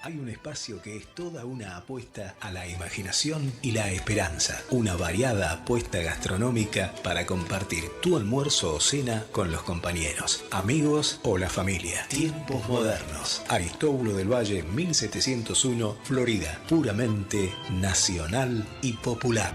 Hay un espacio que es toda una apuesta a la imaginación y la esperanza. Una variada apuesta gastronómica para compartir tu almuerzo o cena con los compañeros, amigos o la familia. Tiempos modernos. Aristóbulo del Valle, 1701, Florida. Puramente nacional y popular.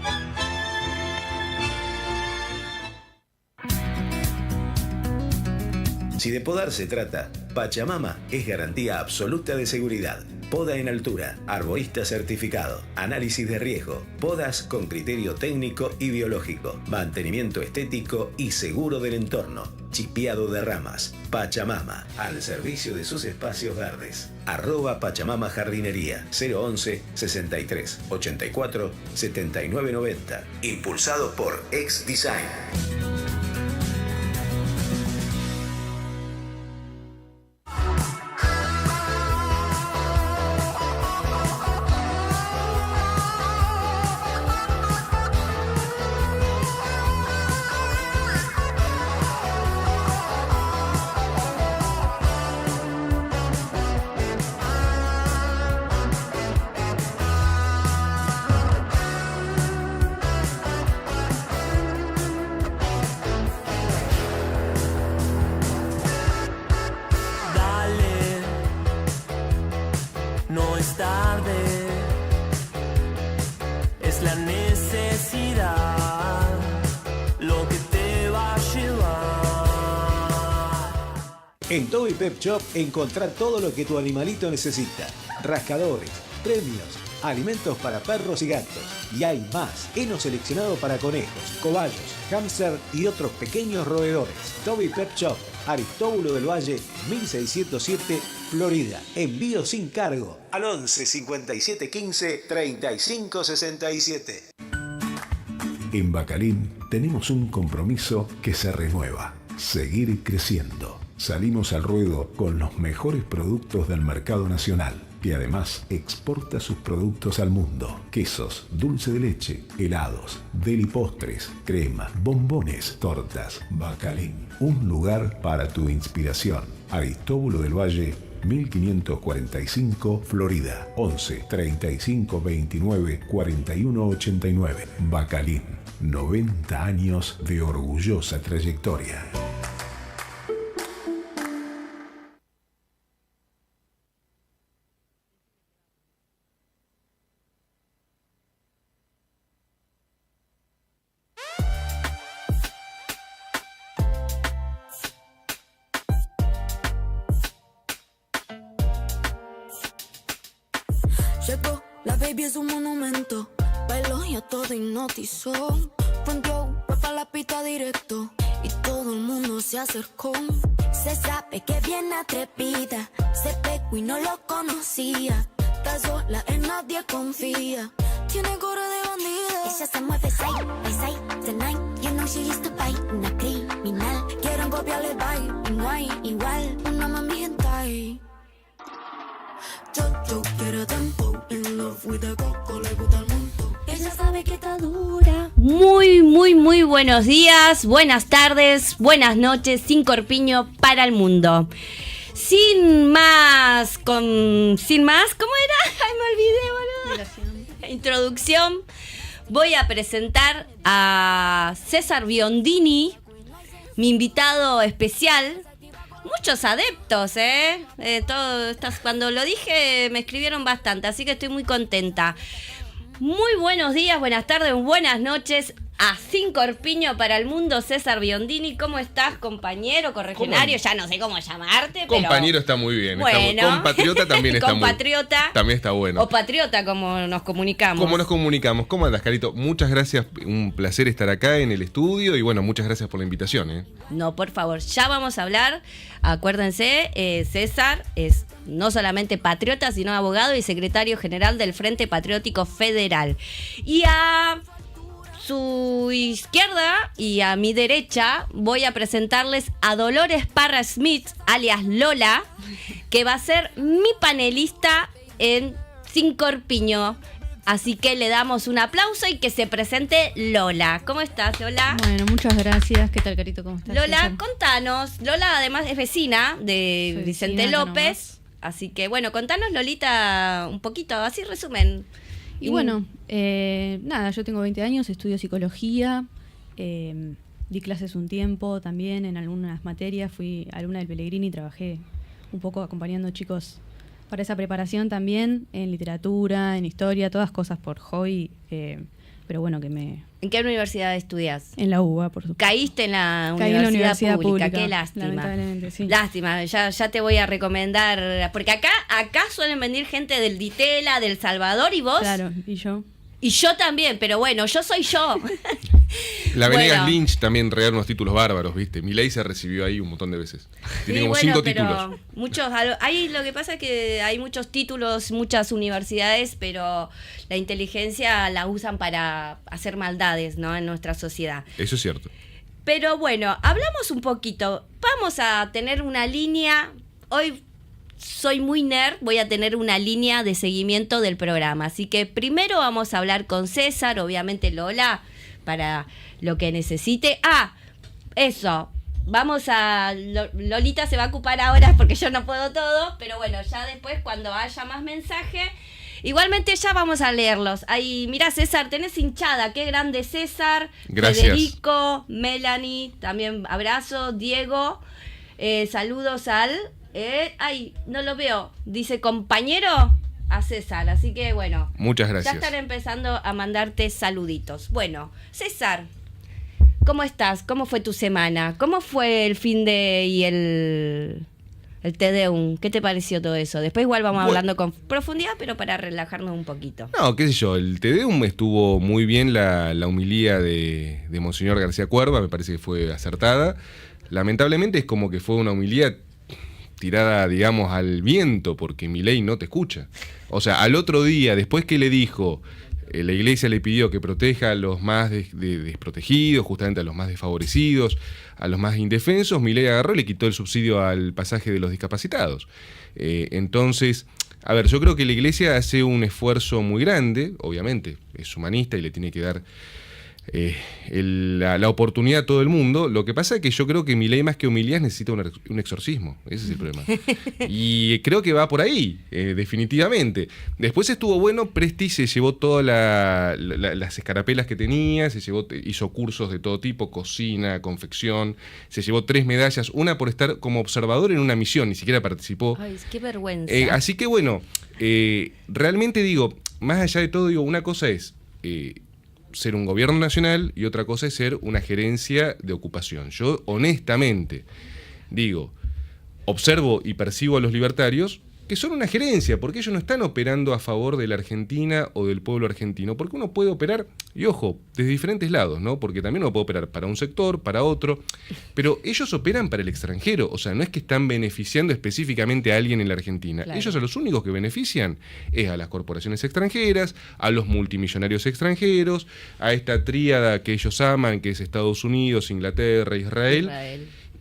Si de podar se trata, Pachamama es garantía absoluta de seguridad. Poda en altura, arborista certificado, análisis de riesgo, podas con criterio técnico y biológico, mantenimiento estético y seguro del entorno, chipeado de ramas. Pachamama, al servicio de sus espacios verdes. @Pachamama Jardinería, 011 63 84 79 90. Impulsado por X Design. En Toby Pep Shop encontrá todo lo que tu animalito necesita. Rascadores, premios, alimentos para perros y gatos. Y hay más. Heno seleccionado para conejos, cobayos, hámster y otros pequeños roedores. Toby Pep Shop, Aristóbulo del Valle, 1607, Florida. Envío sin cargo al 11 57 15 35 67. En Bacalín tenemos un compromiso que se renueva. Seguir creciendo. Salimos al ruedo con los mejores productos del mercado nacional y además exporta sus productos al mundo. Quesos, dulce de leche, helados, deli postres, crema, bombones, tortas. Bacalín, un lugar para tu inspiración. Aristóbulo del Valle, 1545, Florida. 11 35 29 41 89. Bacalín, 90 años de orgullosa trayectoria. Llegó, la baby es un monumento. Bailó y a todo hipnotizó. Fronteó, fue pa' la pista directo. Y todo el mundo se acercó. Se sabe que viene atrevida. Se pegó y no lo conocía. Está sola, en nadie confía. Tiene cara de bandida. Ella se mueve side by side tonight. You know she used to bite. Una criminal. Quieren copiarle el baile. Y no hay igual. Una mami hentai. Yo quiero tempo. In love with the coco. Le gusta el mundo. Ella sabe que está dura. Muy buenos días, buenas tardes, buenas noches, sin corpiño para el mundo. Sin más, ¿cómo era? Ay, me olvidé, boludo. Introducción. Voy a presentar a César Biondini, mi invitado especial. Muchos adeptos, cuando lo dije me escribieron bastante, así que estoy muy contenta. Muy buenos días, buenas tardes, buenas noches. A Sin Corpiño para el mundo, César Biondini. ¿Cómo estás, compañero, correligionario? Ya no sé cómo llamarte, pero... Compañero está muy bien. Bueno. Compatriota también está Compatriota. También está bueno. O patriota, como nos comunicamos. ¿Cómo andas, Carito? Muchas gracias, un placer estar acá en el estudio y bueno, muchas gracias por la invitación. No, por favor, ya vamos a hablar. Acuérdense, César es no solamente patriota, sino abogado y secretario general del Frente Patriótico Federal. Y a su izquierda y a mi derecha voy a presentarles a Dolores Parra Smith, alias Lola, que va a ser mi panelista en Sin Corpiño. Así que le damos un aplauso y que se presente Lola. ¿Cómo estás, Lola? Bueno, muchas gracias. ¿Qué tal, Carito? ¿Cómo estás? Lola, César? contanos. Lola además es vecina de Soy Vicente vecina, López. Así que bueno, contanos, Lolita, un poquito, así resumen. Y bueno, nada, yo tengo 20 años, estudio psicología, di clases un tiempo también en algunas materias, fui alumna del Pellegrini y trabajé un poco acompañando chicos para esa preparación también, en literatura, en historia, todas cosas por hobby, pero bueno, ¿En qué universidad estudias? En la UBA, por supuesto. Caíste en la Caí en la universidad pública, qué lástima. lamentablemente, sí. Lástima, ya te voy a recomendar, porque acá suelen venir gente del Ditela, del Salvador, y vos. Claro, y yo. Y yo también, pero bueno, yo soy yo. La Venegas Bueno. Lynch también regaló unos títulos bárbaros, ¿viste? Milei se recibió ahí un montón de veces. Tiene Sí, como bueno, 5 pero títulos. muchos, ahí lo que pasa es que hay muchos títulos, muchas universidades, pero la inteligencia la usan para hacer maldades, ¿no? En nuestra sociedad. Eso es cierto. Pero bueno, hablamos un poquito. Vamos a tener una línea. Hoy soy muy nerd, voy a tener una línea de seguimiento del programa. Así que primero vamos a hablar con César, obviamente Lola, para lo que necesite. Eso. Lolita se va a ocupar ahora porque yo no puedo todo, pero bueno, ya después cuando haya más mensaje, igualmente ya vamos a leerlos. Ahí, mira César, tenés hinchada, qué grande César, Gracias. Federico, Melanie, también abrazo, Diego, saludos al, no lo veo, dice compañero a César, así que bueno. Muchas Ya gracias. están empezando a mandarte saluditos. Bueno, César, ¿cómo estás? ¿Cómo fue tu semana? ¿Cómo fue el fin de y el Te Deum? ¿Qué te pareció todo eso? Después igual vamos hablando con profundidad, pero para relajarnos un poquito. No, qué sé yo, el Te Deum estuvo muy bien, la homilía de Monseñor García Cuerva, me parece que fue acertada. Lamentablemente es como que fue una homilía tirada, digamos, al viento, porque Milei no te escucha. O sea, al otro día, después que le dijo, la iglesia le pidió que proteja a los más desprotegidos, justamente a los más desfavorecidos, a los más indefensos, Milei agarró y le quitó el subsidio al pasaje de los discapacitados. Entonces, a ver, yo creo que la iglesia hace un esfuerzo muy grande, obviamente, es humanista y le tiene que dar la oportunidad a todo el mundo. Lo que pasa es que yo creo que Milei, más que humildad, necesita un exorcismo. Ese es el problema. Y creo que va por ahí, definitivamente. Después estuvo bueno, Presti se llevó todas las escarapelas que tenía, hizo cursos de todo tipo, cocina, confección, se llevó 3 medallas, una por estar como observador en una misión, ni siquiera participó. Ay, qué vergüenza. Así que bueno, realmente digo, más allá de todo, digo, una cosa es ser un gobierno nacional y otra cosa es ser una gerencia de ocupación. Yo honestamente digo, observo y percibo a los libertarios que son una gerencia, porque ellos no están operando a favor de la Argentina o del pueblo argentino, porque uno puede operar, y ojo, desde diferentes lados, ¿no? Porque también uno puede operar para un sector, para otro, pero ellos operan para el extranjero, o sea, no es que están beneficiando específicamente a alguien en la Argentina. Claro. Ellos a los únicos que benefician es a las corporaciones extranjeras, a los multimillonarios extranjeros, a esta tríada que ellos aman, que es Estados Unidos, Inglaterra, Israel.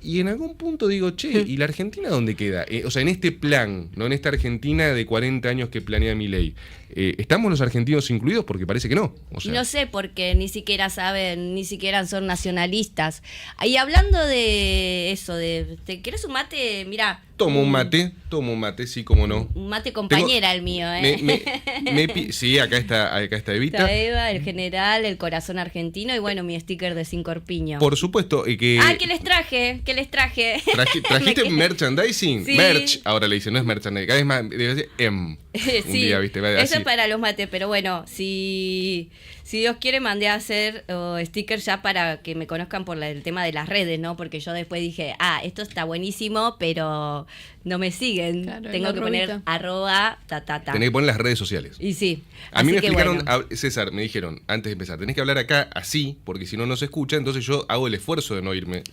Y en algún punto digo, che, ¿y la Argentina dónde queda? O sea, en este plan, no en esta Argentina de 40 años que planea Milei, ¿estamos los argentinos incluidos? Porque parece que no. O sea, Y no sé, porque ni siquiera saben, ni siquiera son nacionalistas. Y hablando de eso, ¿te querés un mate? Mirá. tomo un mate, sí, cómo no. Un mate compañera el mío, ¿eh? Sí, acá está Evita. Está Eva, el general, el corazón argentino y bueno, mi sticker de Sin Corpiño. Por supuesto, que... ¿Qué les traje? ¿Trajiste merchandising? Sí. Merch, ahora le dicen, no es merchandising, cada vez más, debe decir Un día, ¿viste? Va Eso así. es para los mates, pero bueno, si Dios quiere, mandé a hacer stickers ya para que me conozcan por el tema de las redes, ¿no? Porque yo después dije, esto está buenísimo, pero no me siguen. Claro, Tengo que poner @ Tenés que poner las redes sociales. Y sí. A mí me así que explicaron, bueno. César, me dijeron, antes de empezar, tenés que hablar acá así, porque si no, no se escucha, entonces yo hago el esfuerzo de no irme.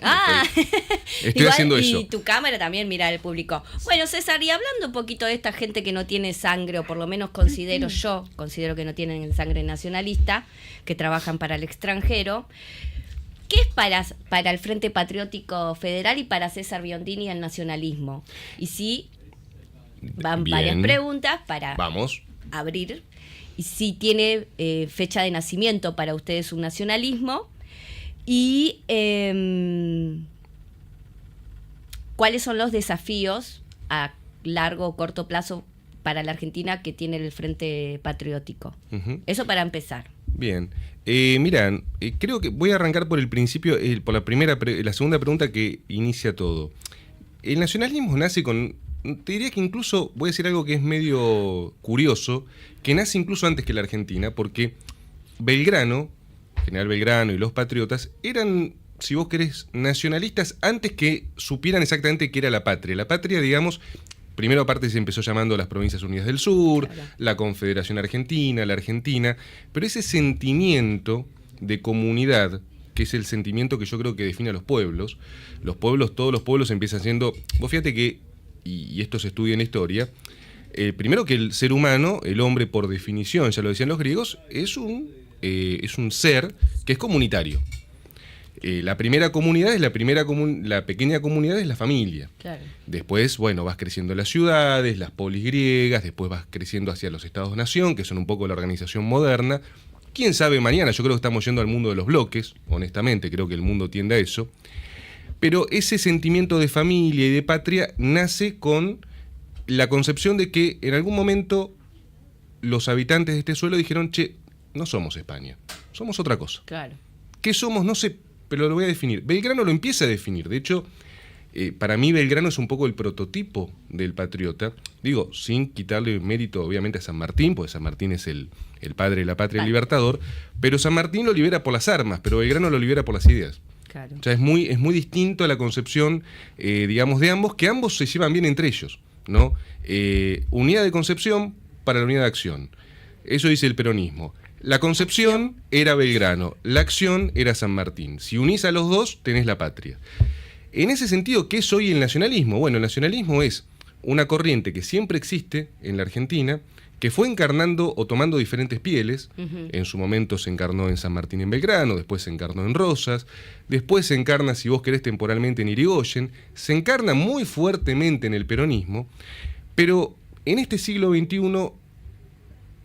Estoy Igual, haciendo y eso. tu cámara también, mira el público. Bueno, César, y hablando un poquito de esta gente que no tiene sangre, o por lo menos considero que no tienen sangre nacionalista, que trabajan para el extranjero, ¿qué es para el Frente Patriótico Federal y para César Biondini el nacionalismo? Y sí, van Bien. varias preguntas para Vamos. abrir. Y si tiene fecha de nacimiento para ustedes un nacionalismo. Y ¿cuáles son los desafíos a largo o corto plazo para la Argentina que tiene el Frente Patriótico. Eso para empezar. Bien. Mira, creo que voy a arrancar por el principio, por la segunda pregunta que inicia todo. El nacionalismo nace con, te diría que incluso, voy a decir algo que es medio curioso, que nace incluso antes que la Argentina, porque Belgrano, General Belgrano y los patriotas eran, si vos querés, nacionalistas antes que supieran exactamente qué era la patria. La patria, digamos, primero aparte se empezó llamando las Provincias Unidas del Sur, claro, la Confederación Argentina, la Argentina, pero ese sentimiento de comunidad, que es el sentimiento que yo creo que define a los pueblos, todos los pueblos empiezan siendo, vos fíjate que, y esto se estudia en la historia, primero que el ser humano, el hombre por definición, ya lo decían los griegos, es un ser que es comunitario. La primera comunidad es la pequeña comunidad es la familia. Claro. Después, bueno, vas creciendo las ciudades, las polis griegas, después vas creciendo hacia los estados-nación, que son un poco la organización moderna. Quién sabe mañana, yo creo que estamos yendo al mundo de los bloques, honestamente, creo que el mundo tiende a eso. Pero ese sentimiento de familia y de patria nace con la concepción de que en algún momento los habitantes de este suelo dijeron, che, no somos España, somos otra cosa. Claro. ¿Qué somos? No sé, pero lo voy a definir. Belgrano lo empieza a definir. De hecho, para mí Belgrano es un poco el prototipo del patriota. Digo, sin quitarle mérito obviamente a San Martín, porque San Martín es el padre de la patria, el libertador, pero San Martín lo libera por las armas, pero Belgrano lo libera por las ideas. Claro. O sea, es muy distinto a la concepción, digamos, de ambos, que ambos se llevan bien entre ellos, ¿no? Unidad de concepción para la unidad de acción. Eso dice el peronismo. La concepción era Belgrano, la acción era San Martín. Si unís a los dos, tenés la patria. En ese sentido, ¿qué es hoy el nacionalismo? Bueno, el nacionalismo es una corriente que siempre existe en la Argentina, que fue encarnando o tomando diferentes pieles. En su momento se encarnó en San Martín en Belgrano, después se encarnó en Rosas, después se encarna, si vos querés, temporalmente en Irigoyen, se encarna muy fuertemente en el peronismo, pero en este siglo XXI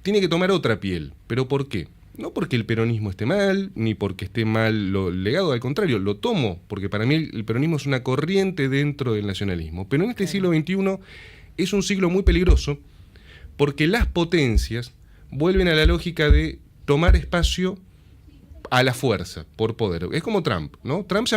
tiene que tomar otra piel. ¿Pero por qué? No porque el peronismo esté mal, ni porque esté mal lo legado, al contrario, lo tomo, porque para mí el peronismo es una corriente dentro del nacionalismo. Pero en este siglo XXI es un siglo muy peligroso, porque las potencias vuelven a la lógica de tomar espacio a la fuerza, por poder. Es como Trump, ¿no? Trump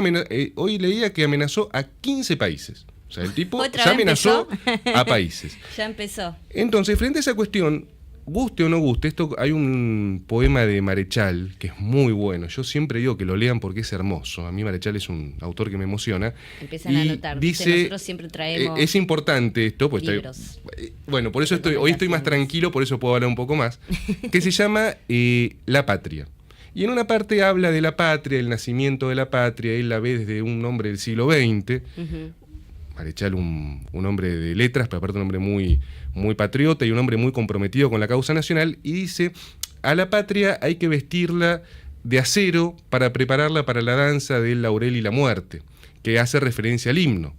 hoy leía que amenazó a 15 países. O sea, el tipo ya amenazó a países. Ya empezó. Entonces, frente a esa cuestión, guste o no guste, hay un poema de Marechal que es muy bueno. Yo siempre digo que lo lean porque es hermoso. A mí Marechal es un autor que me emociona. Empiezan a anotar. Dice, nosotros siempre traemos es importante esto, pues libros. Bueno, por eso hoy estoy más tranquilo, por eso puedo hablar un poco más, que se llama La Patria. Y en una parte habla de la patria, el nacimiento de la patria, él la ve desde un hombre del siglo XX. Marechal, un hombre de letras, pero aparte un hombre muy patriota y un hombre muy comprometido con la causa nacional, y dice, a la patria hay que vestirla de acero para prepararla para la danza del laurel y la muerte, que hace referencia al himno.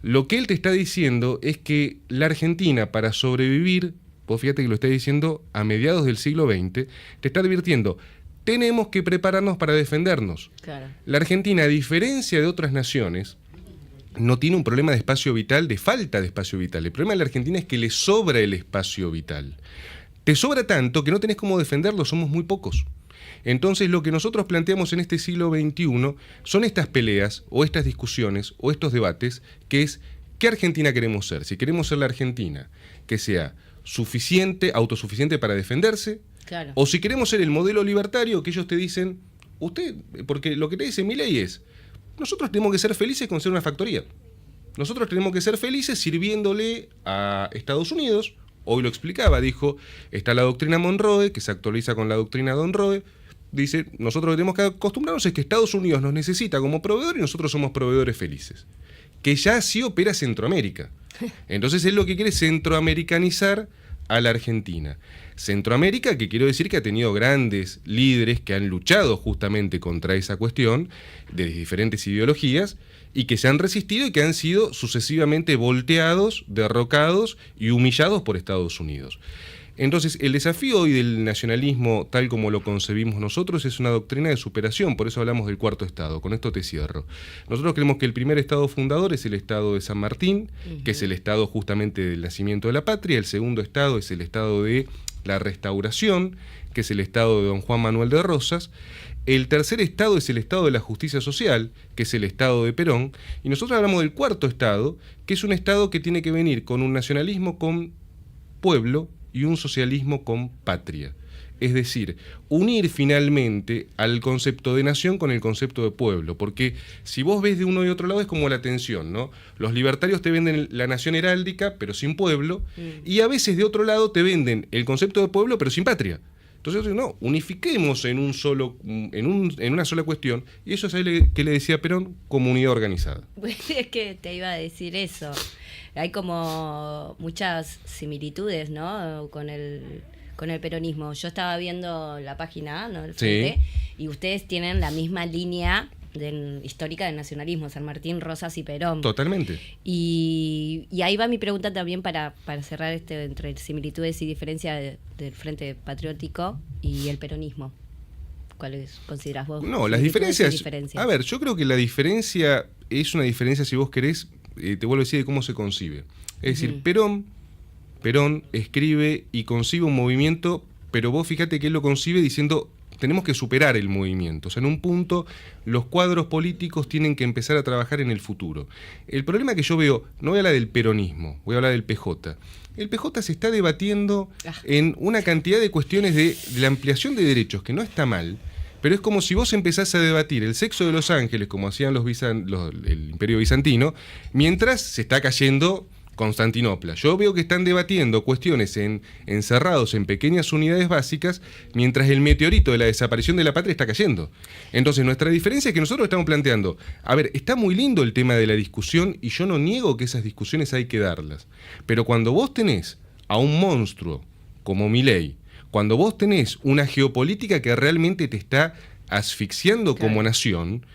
Lo que él te está diciendo es que la Argentina, para sobrevivir, vos fíjate que lo está diciendo a mediados del siglo XX, te está advirtiendo, tenemos que prepararnos para defendernos. Claro. La Argentina, a diferencia de otras naciones, no tiene un problema de espacio vital, de falta de espacio vital. El problema de la Argentina es que le sobra el espacio vital. Te sobra tanto que no tenés cómo defenderlo, somos muy pocos. Entonces lo que nosotros planteamos en este siglo XXI son estas peleas, o estas discusiones, o estos debates, que es, ¿qué Argentina queremos ser? Si queremos ser la Argentina que sea suficiente, autosuficiente para defenderse, claro, o si queremos ser el modelo libertario que ellos te dicen, usted, porque lo que te dice Milei es, nosotros tenemos que ser felices con ser una factoría. Nosotros tenemos que ser felices sirviéndole a Estados Unidos. Hoy lo explicaba, dijo, está la doctrina Monroe, que se actualiza con la doctrina Monroe. Dice, nosotros lo que tenemos que acostumbrarnos es que Estados Unidos nos necesita como proveedor y nosotros somos proveedores felices. Que ya así opera Centroamérica. Entonces él lo que quiere es centroamericanizar a la Argentina. Centroamérica, que quiero decir que ha tenido grandes líderes que han luchado justamente contra esa cuestión, de diferentes ideologías, y que se han resistido y que han sido sucesivamente volteados, derrocados y humillados por Estados Unidos. Entonces, el desafío hoy del nacionalismo, tal como lo concebimos nosotros, es una doctrina de superación, por eso hablamos del cuarto estado. Con esto te cierro. Nosotros creemos que el primer estado fundador es el estado de San Martín, que es el estado justamente del nacimiento de la patria. El segundo estado es el estado de la restauración, que es el estado de don Juan Manuel de Rosas. El tercer estado es el estado de la justicia social, que es el estado de Perón. Y nosotros hablamos del cuarto estado, que es un estado que tiene que venir con un nacionalismo con pueblo y un socialismo con patria. Es decir, unir finalmente al concepto de nación con el concepto de pueblo, porque si vos ves de uno y otro lado es como la tensión, ¿no? Los libertarios te venden la nación heráldica, pero sin pueblo, y a veces de otro lado te venden el concepto de pueblo, pero sin patria. Entonces, no, unifiquemos en una sola cuestión, y eso es ahí que le decía Perón, comunidad organizada. Es que te iba a decir eso. Hay como muchas similitudes, ¿no? Con el peronismo. Yo estaba viendo la página, ¿no? El frente, y ustedes tienen la misma línea histórica del nacionalismo, San Martín, Rosas y Perón. Totalmente. Y ahí va mi pregunta también para cerrar entre similitudes y diferencias del Frente Patriótico y el peronismo. ¿Cuáles considerás vos? No, las diferencias. A ver, yo creo que la diferencia es una diferencia, si vos querés, te vuelvo a decir de cómo se concibe. Es decir, Perón escribe y concibe un movimiento, pero vos fíjate que él lo concibe diciendo, tenemos que superar el movimiento. O sea, en un punto, los cuadros políticos tienen que empezar a trabajar en el futuro. El problema que yo veo, no voy a hablar del peronismo, voy a hablar del PJ. El PJ se está debatiendo en una cantidad de cuestiones de la ampliación de derechos, que no está mal, pero es como si vos empezás a debatir el sexo de los ángeles, como hacían el Imperio Bizantino, mientras se está cayendo Constantinopla. Yo veo que están debatiendo cuestiones encerrados en pequeñas unidades básicas, mientras el meteorito de la desaparición de la patria está cayendo. Entonces, nuestra diferencia es que nosotros estamos planteando, a ver, está muy lindo el tema de la discusión, y yo no niego que esas discusiones hay que darlas, pero cuando vos tenés a un monstruo como Milei, cuando vos tenés una geopolítica que realmente te está asfixiando como nación,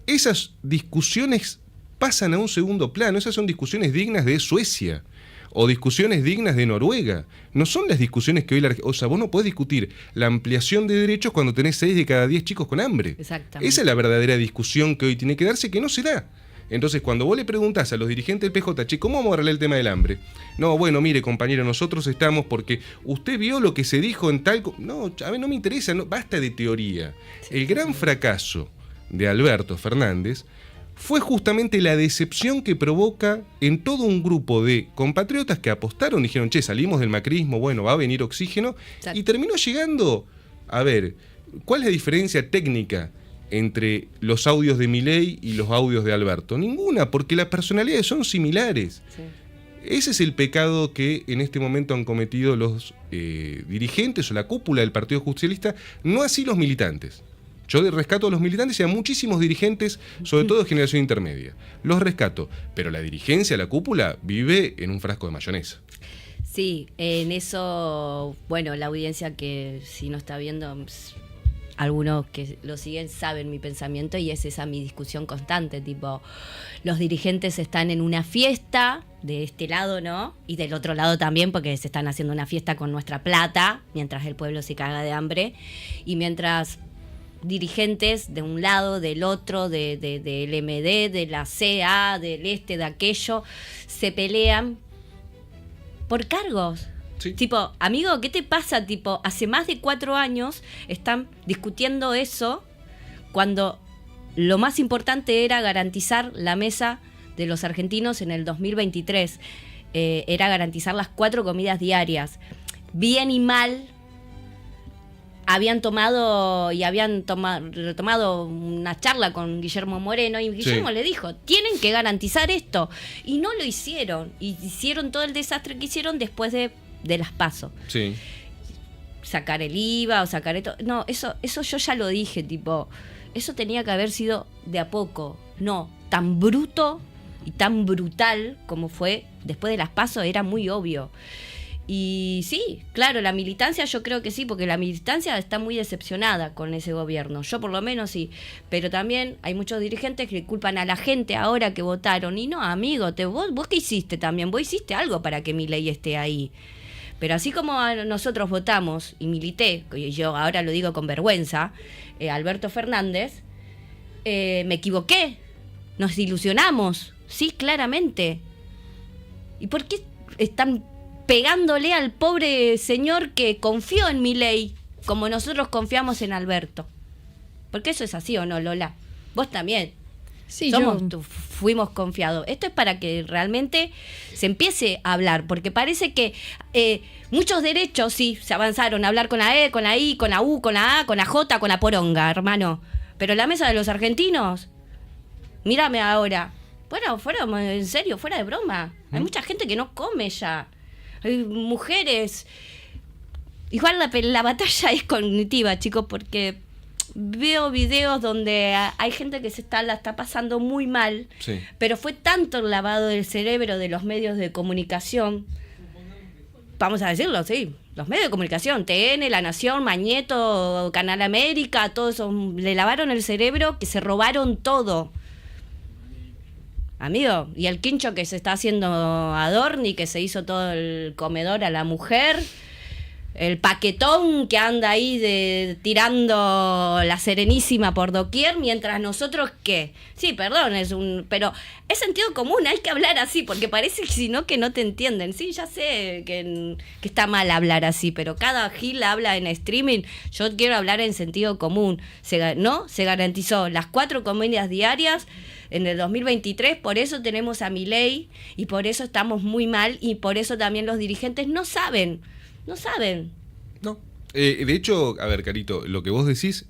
esas discusiones pasan a un segundo plano. Esas son discusiones dignas de Suecia o discusiones dignas de Noruega. No son las discusiones que hoy o sea, vos no podés discutir la ampliación de derechos cuando tenés 6 de cada 10 chicos con hambre. Exactamente. Esa es la verdadera discusión que hoy tiene que darse, que no se da. Entonces, cuando vos le preguntás a los dirigentes del PJ, che, ¿cómo vamos a arreglar el tema del hambre? No, bueno, mire, compañero, nosotros estamos porque usted vio lo que se dijo en tal... No, a ver, no me interesa, no, basta de teoría. El gran fracaso de Alberto Fernández fue justamente la decepción que provoca en todo un grupo de compatriotas que apostaron, dijeron, che, salimos del macrismo, bueno, va a venir oxígeno, y terminó llegando... A ver, ¿cuál es la diferencia técnica entre los audios de Milei y los audios de Alberto? Ninguna, porque las personalidades son similares. Sí. Ese es el pecado que en este momento han cometido los dirigentes o la cúpula del Partido Justicialista, no así los militantes. Yo rescato a los militantes y a muchísimos dirigentes, sobre todo de generación intermedia. Los rescato, pero la dirigencia, la cúpula, vive en un frasco de mayonesa. Sí, en eso, bueno, la audiencia que si no está viendo... Algunos que lo siguen saben mi pensamiento y es esa mi discusión constante, tipo, los dirigentes están en una fiesta de este lado, ¿no? Y del otro lado también, porque se están haciendo una fiesta con nuestra plata, mientras el pueblo se caga de hambre, y mientras dirigentes de un lado, del otro, del MD, de la CA, del de aquello, se pelean por cargos. Sí. Tipo, amigo, ¿qué te pasa? Tipo, hace más de 4 años están discutiendo eso cuando lo más importante era garantizar la mesa de los argentinos en el 2023. Era garantizar las 4 comidas diarias. Bien y mal, habían tomado retomado una charla con Guillermo Moreno y Guillermo le dijo, tienen que garantizar esto. Y no lo hicieron. Y hicieron todo el desastre que hicieron después de las PASO. Sí. Sacar el IVA o sacar esto. No, eso yo ya lo dije, tipo, eso tenía que haber sido de a poco. No, tan bruto y tan brutal como fue después de las PASO, era muy obvio. Y sí, claro, la militancia yo creo que sí, porque la militancia está muy decepcionada con ese gobierno. Yo por lo menos sí. Pero también hay muchos dirigentes que culpan a la gente ahora que votaron. Y no, amigo, vos qué hiciste también. Vos hiciste algo para que Milei esté ahí. Pero así como nosotros votamos y milité, y yo ahora lo digo con vergüenza, Alberto Fernández, me equivoqué, nos ilusionamos, sí, claramente. ¿Y por qué están pegándole al pobre señor que confió en Milei como nosotros confiamos en Alberto? Porque eso es así, ¿o no, Lola? Vos también. Sí, Fuimos confiados. Esto es para que realmente se empiece a hablar, porque parece que muchos derechos sí se avanzaron, a hablar con la E, con la I, con la U, con la A, con la J, con la poronga, hermano. Pero la mesa de los argentinos, mírame ahora. Bueno, en serio, fuera de broma. Hay mucha gente que no come ya. Hay mujeres. Igual la batalla es cognitiva, chicos, porque veo videos donde hay gente que la está pasando muy mal, Sí. pero fue tanto el lavado del cerebro de los medios de comunicación, vamos a decirlo, sí, los medios de comunicación, TN, La Nación, Mañeto, Canal América, todo eso, le lavaron el cerebro, que se robaron todo. Amigo, y el quincho que se está haciendo Adorni, que se hizo todo el comedor a la mujer, el paquetón que anda ahí tirando la Serenísima por doquier, mientras nosotros, ¿qué? Sí, perdón, pero es sentido común, hay que hablar así, porque parece que si no, que no te entienden. Sí, ya sé que está mal hablar así, pero cada gil habla en streaming, yo quiero hablar en sentido común. Se garantizó las 4 comidas diarias en el 2023, por eso tenemos a Milei, y por eso estamos muy mal, y por eso también los dirigentes no saben. No. De hecho, a ver, Carito, lo que vos decís,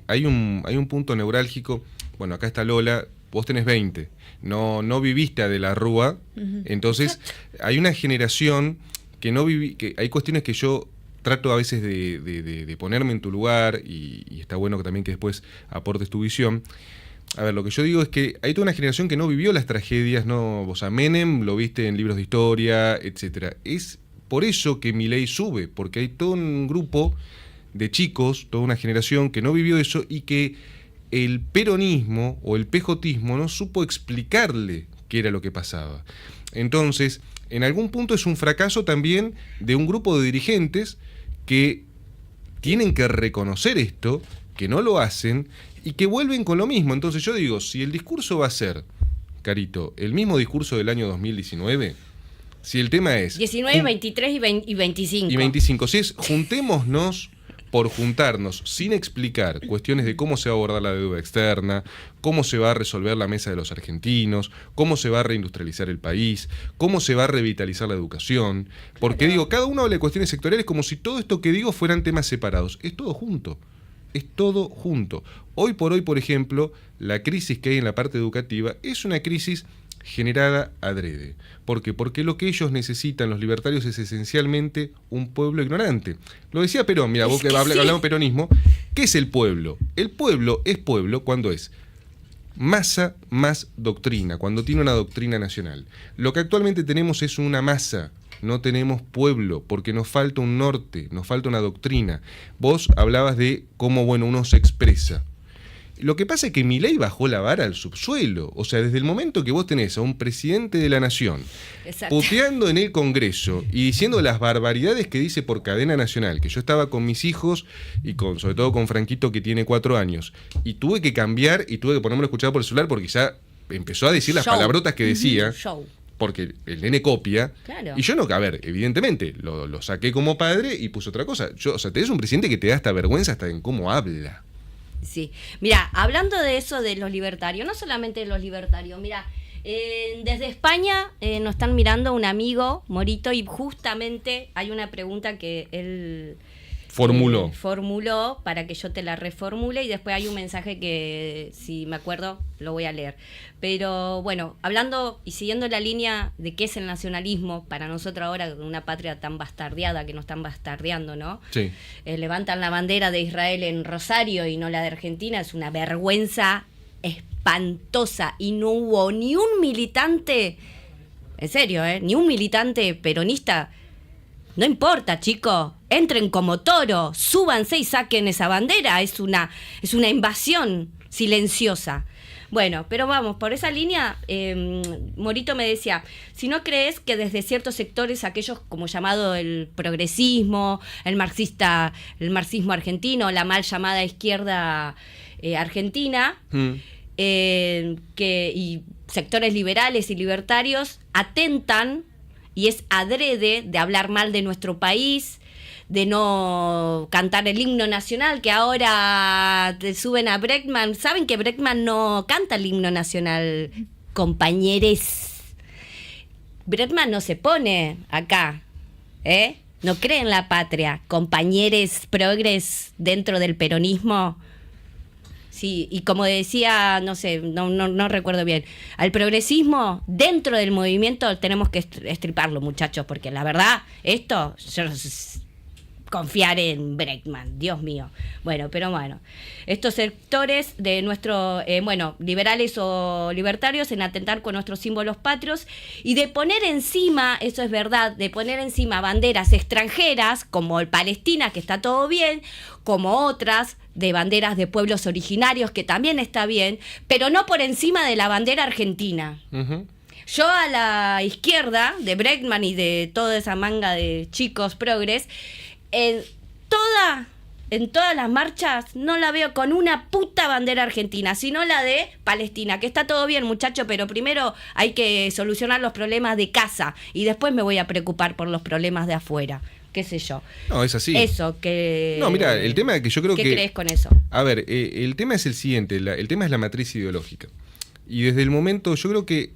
hay un punto neurálgico. Bueno, acá está Lola, vos tenés 20, no viviste a De la Rúa, entonces hay una generación que no viví, que hay cuestiones que yo trato a veces de ponerme en tu lugar, y está bueno que también que después aportes tu visión. A ver, lo que yo digo es que hay toda una generación que no vivió las tragedias, no, o sea, Menem lo viste en libros de historia, etcétera. Es por eso que Milei sube, porque hay todo un grupo de chicos, toda una generación que no vivió eso, y que el peronismo o el pejotismo no supo explicarle qué era lo que pasaba. Entonces, en algún punto es un fracaso también de un grupo de dirigentes que tienen que reconocer esto, que no lo hacen y que vuelven con lo mismo. Entonces yo digo, si el discurso va a ser, Carito, el mismo discurso del año 2019... Si el tema es 19, 23 y 25. Y 25. Si es juntémonos por juntarnos, sin explicar cuestiones de cómo se va a abordar la deuda externa, cómo se va a resolver la mesa de los argentinos, cómo se va a reindustrializar el país, cómo se va a revitalizar la educación. Porque digo, cada uno habla de cuestiones sectoriales como si todo esto que digo fueran temas separados. Es todo junto. Es todo junto. Hoy por hoy, por ejemplo, la crisis que hay en la parte educativa es una crisis generada adrede. ¿Por qué? Porque lo que ellos necesitan, los libertarios, es esencialmente un pueblo ignorante. Lo decía Perón, mira, vos que hablamos de peronismo, ¿qué es el pueblo? El pueblo es pueblo cuando es masa más doctrina, cuando tiene una doctrina nacional. Lo que actualmente tenemos es una masa, no tenemos pueblo, porque nos falta un norte, nos falta una doctrina. Vos hablabas de cómo, bueno, uno se expresa. Lo que pasa es que Milei bajó la vara al subsuelo. O sea, desde el momento que vos tenés a un presidente de la nación puteando en el Congreso y diciendo las barbaridades que dice por cadena nacional, que yo estaba con mis hijos y sobre todo con Franquito, que tiene 4 años, y tuve que cambiar y tuve que ponerme a escuchar por el celular porque ya empezó a decir las palabrotas que decía. Porque el nene copia. Claro. Y yo no, a ver, evidentemente, lo saqué como padre y puse otra cosa. O sea, tenés un presidente que te da hasta vergüenza hasta en cómo habla. Sí, mira, hablando de eso de los libertarios, no solamente de los libertarios, mira, desde España nos están mirando un amigo, Morito, y justamente hay una pregunta que él formuló para que yo te la reformule, y después hay un mensaje que, si me acuerdo, lo voy a leer. Pero bueno, hablando y siguiendo la línea de qué es el nacionalismo para nosotros ahora, una patria tan bastardeada, que nos están bastardeando, ¿no? Sí. Levantan la bandera de Israel en Rosario y no la de Argentina, es una vergüenza espantosa, y no hubo ni un militante, en serio, ni un militante peronista. No importa, chicos, entren como toro, súbanse y saquen esa bandera, es una invasión. silenciosa. Bueno, pero vamos, por esa línea, Morito me decía, si no crees que desde ciertos sectores, aquellos como llamado el progresismo, el marxismo argentino, la mal llamada izquierda argentina, y sectores liberales y libertarios atentan, y es adrede de hablar mal de nuestro país, de no cantar el himno nacional, que ahora te suben a Bregman. ¿Saben que Bregman no canta el himno nacional, compañeres? Bregman no se pone acá, no cree en la patria. Compañeres progres dentro del peronismo. Sí, y como decía, no sé, no recuerdo bien, al progresismo dentro del movimiento tenemos que estriparlo, muchachos, porque la verdad, confiar en Bregman, Dios mío. Bueno, estos sectores de nuestro, liberales o libertarios en atentar con nuestros símbolos patrios y de poner encima, eso es verdad, de poner encima banderas extranjeras, como el Palestina, que está todo bien, como otras de banderas de pueblos originarios, que también está bien, pero no por encima de la bandera argentina. Uh-huh. Yo a la izquierda de Bregman y de toda esa manga de chicos progres, en todas las marchas no la veo con una puta bandera argentina, sino la de Palestina, que está todo bien, muchacho, pero primero hay que solucionar los problemas de casa y después me voy a preocupar por los problemas de afuera, qué sé yo. No, es así. Eso, que... No, mira, el tema que yo creo ¿qué que... ¿Qué crees con eso? A ver, el tema es el siguiente, el tema es la matriz ideológica. Y desde el momento, yo creo que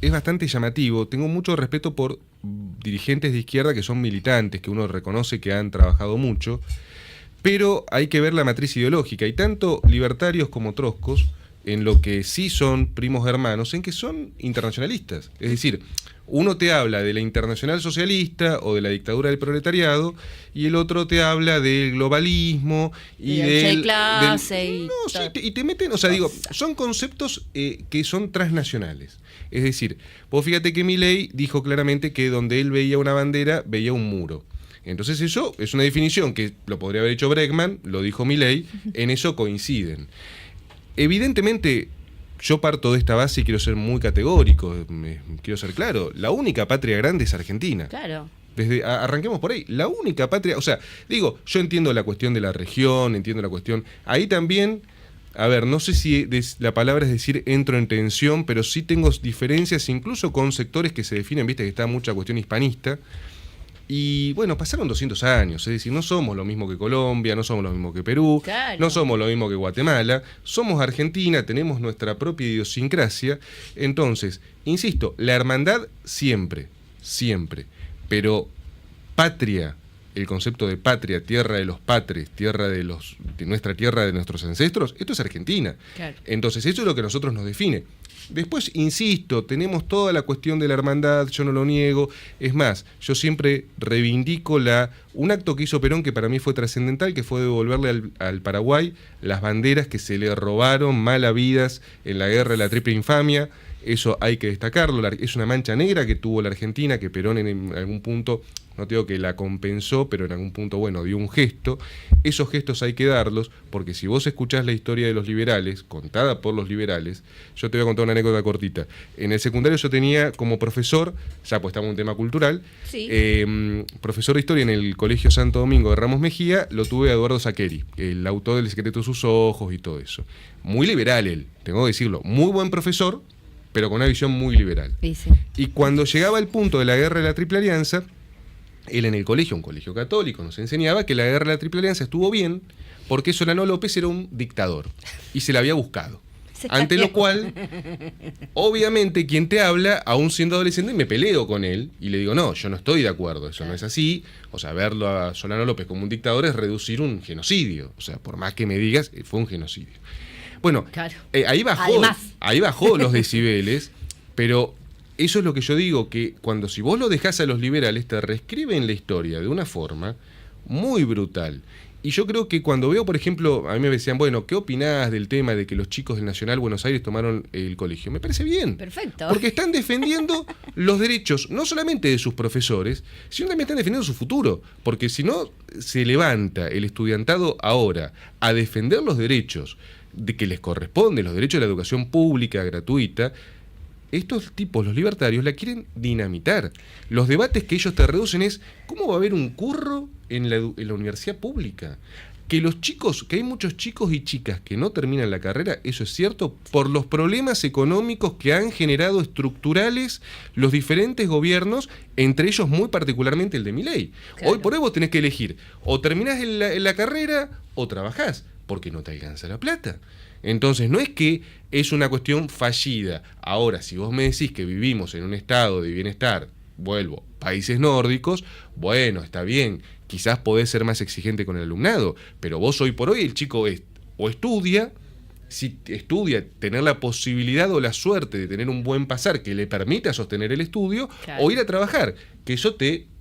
es bastante llamativo, tengo mucho respeto por dirigentes de izquierda que son militantes, que uno reconoce que han trabajado mucho, pero hay que ver la matriz ideológica, y tanto libertarios como trotskos, en lo que sí son primos hermanos, en que son internacionalistas. Es decir, uno te habla de la internacional socialista o de la dictadura del proletariado, y el otro te habla del globalismo y del... y te meten, o sea, digo, son conceptos que son transnacionales. Es decir, vos fíjate que Milei dijo claramente que donde él veía una bandera, veía un muro. Entonces eso es una definición que lo podría haber hecho Bregman, lo dijo Milei, en eso coinciden. Evidentemente, yo parto de esta base y quiero ser muy categórico, quiero ser claro, la única patria grande es Argentina. Claro. Arranquemos por ahí, la única patria, o sea, digo, yo entiendo la cuestión de la región, entiendo la cuestión, ahí también... A ver, no sé si la palabra es decir entro en tensión, pero sí tengo diferencias incluso con sectores que se definen, viste que está mucha cuestión hispanista. Y bueno, pasaron 200 años, es decir, no somos lo mismo que Colombia, no somos lo mismo que Perú, claro, no somos lo mismo que Guatemala, somos Argentina, tenemos nuestra propia idiosincrasia. Entonces, insisto, la hermandad siempre, pero patria, el concepto de patria, tierra de los patres, tierra de nuestra tierra, de nuestros ancestros, esto es Argentina. Claro. Entonces, eso es lo que a nosotros nos define. Después, insisto, tenemos toda la cuestión de la hermandad, yo no lo niego. Es más, yo siempre reivindico un acto que hizo Perón que para mí fue trascendental, que fue devolverle al Paraguay las banderas que se le robaron mal habidas en la guerra de la Triple Infamia. Eso hay que destacarlo, es una mancha negra que tuvo la Argentina, que Perón en algún punto, no digo que la compensó, pero en algún punto, bueno, dio un gesto. Esos gestos hay que darlos, porque si vos escuchás la historia de los liberales, contada por los liberales, yo te voy a contar una anécdota cortita. En el secundario yo tenía como profesor, ya pues estamos en un tema cultural, sí, profesor de historia en el Colegio Santo Domingo de Ramos Mejía, lo tuve a Eduardo Zaqueri, el autor del Secreto de sus ojos y todo eso. Muy liberal él, tengo que decirlo, muy buen profesor, pero con una visión muy liberal. Sí. Y cuando llegaba el punto de la guerra de la Triple Alianza, él en el colegio, un colegio católico, nos enseñaba que la guerra de la Triple Alianza estuvo bien porque Solano López era un dictador y se la había buscado. Ante lo cual, obviamente, quien te habla, aún siendo adolescente, me peleo con él y le digo, no, yo no estoy de acuerdo, eso no es así. O sea, verlo a Solano López como un dictador es reducir un genocidio. O sea, por más que me digas, fue un genocidio. Bueno, claro, ahí bajó los decibeles, pero eso es lo que yo digo, que si vos lo dejás a los liberales, te reescriben la historia de una forma muy brutal. Y yo creo que cuando veo, por ejemplo, a mí me decían, bueno, ¿qué opinás del tema de que los chicos del Nacional Buenos Aires tomaron el colegio? Me parece bien. Perfecto. Porque están defendiendo los derechos, no solamente de sus profesores, sino también están defendiendo su futuro. Porque si no se levanta el estudiantado ahora a defender los derechos de que les corresponde, los derechos de la educación pública, gratuita, estos tipos, los libertarios, la quieren dinamitar. Los debates que ellos te reducen es, ¿cómo va a haber un curro en la universidad pública? Que los chicos, que hay muchos chicos y chicas que no terminan la carrera, eso es cierto, por los problemas económicos que han generado estructurales los diferentes gobiernos, entre ellos muy particularmente el de Milei. Claro. Hoy por hoy vos tenés que elegir, o terminás en la carrera o trabajás, porque no te alcanza la plata. Entonces no es que es una cuestión fallida. Ahora, si vos me decís que vivimos en un estado de bienestar, vuelvo, países nórdicos, bueno, está bien, quizás podés ser más exigente con el alumnado, pero vos hoy por hoy el chico o estudia, si estudia, tener la posibilidad o la suerte de tener un buen pasar que le permita sostener el estudio, claro, o ir a trabajar, que eso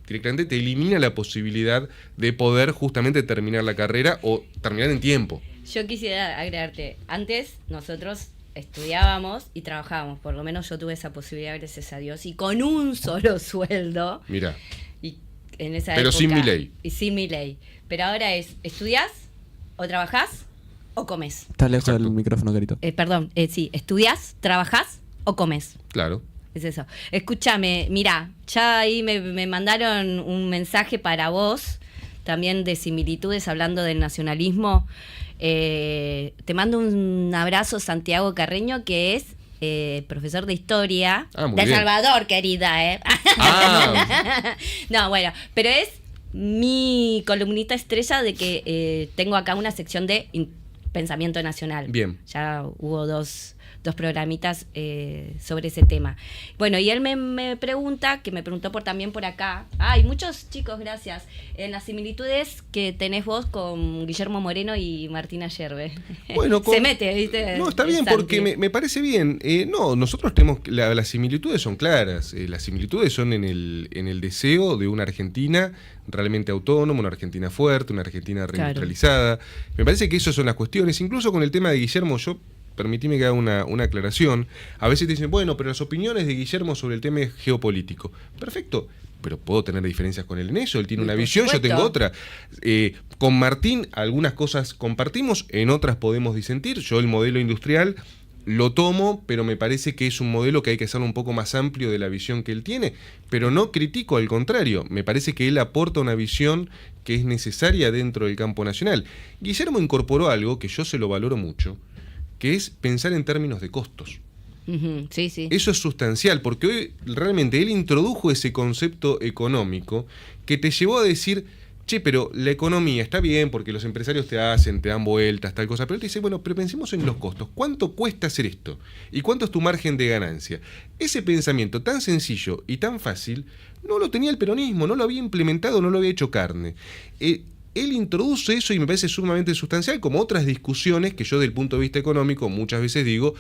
directamente te elimina la posibilidad de poder justamente terminar la carrera o terminar en tiempo. Yo quisiera agregarte, antes nosotros estudiábamos y trabajábamos, por lo menos yo tuve esa posibilidad, gracias a Dios, y con un solo sueldo. Mirá. Y en esa Pero época, sin Milei. Y sin Milei. Pero ahora es, ¿estudiás o trabajás o comes? Está lejos Exacto. del micrófono, Carito. Perdón, sí, ¿estudiás, trabajás o comes? Claro. Es eso. Escúchame, mirá, ya ahí me mandaron un mensaje para vos, también de similitudes hablando del nacionalismo. Te mando un abrazo, Santiago Carreño, que es profesor de historia Muy de El bien. Salvador, querida, ¿eh? Ah, No, bueno, pero es mi columnista estrella de que tengo acá una sección de pensamiento nacional. Bien. Ya hubo dos programitas sobre ese tema. Bueno, y él me pregunta, que me preguntó también por acá. Ay, muchos chicos, gracias. En las similitudes que tenés vos con Guillermo Moreno y Martina Yerbe. Bueno, Se mete, ¿viste? No, está bien, Santi. porque me parece bien. No, nosotros tenemos, las similitudes son claras. Las similitudes son en el deseo de una Argentina realmente autónoma, una Argentina fuerte, una Argentina reindustrializada. Me parece que esas son las cuestiones. Incluso con el tema de Guillermo, permitime que haga una aclaración. A veces te dicen, bueno, pero las opiniones de Guillermo sobre el tema geopolítico. Perfecto, pero puedo tener diferencias con él en eso. Él tiene una Por visión, yo supuesto. tengo otra. Con Martín algunas cosas compartimos, en otras podemos disentir. Yo el modelo industrial lo tomo, pero me parece que es un modelo que hay que hacerlo un poco más amplio de la visión que él tiene, pero no critico, al contrario, me parece que él aporta una visión que es necesaria dentro del campo nacional. Guillermo incorporó algo que yo se lo valoro mucho, que es pensar en términos de costos. Ujú, sí, sí. Eso es sustancial, porque hoy realmente él introdujo ese concepto económico que te llevó a decir, che, pero la economía está bien porque los empresarios te dan vueltas, tal cosa, pero él te dice, bueno, pero pensemos en los costos. ¿Cuánto cuesta hacer esto? ¿Y cuánto es tu margen de ganancia? Ese pensamiento tan sencillo y tan fácil no lo tenía el peronismo, no lo había implementado, no lo había hecho carne. Él introduce eso y me parece sumamente sustancial, como otras discusiones que yo desde el punto de vista económico muchas veces digo,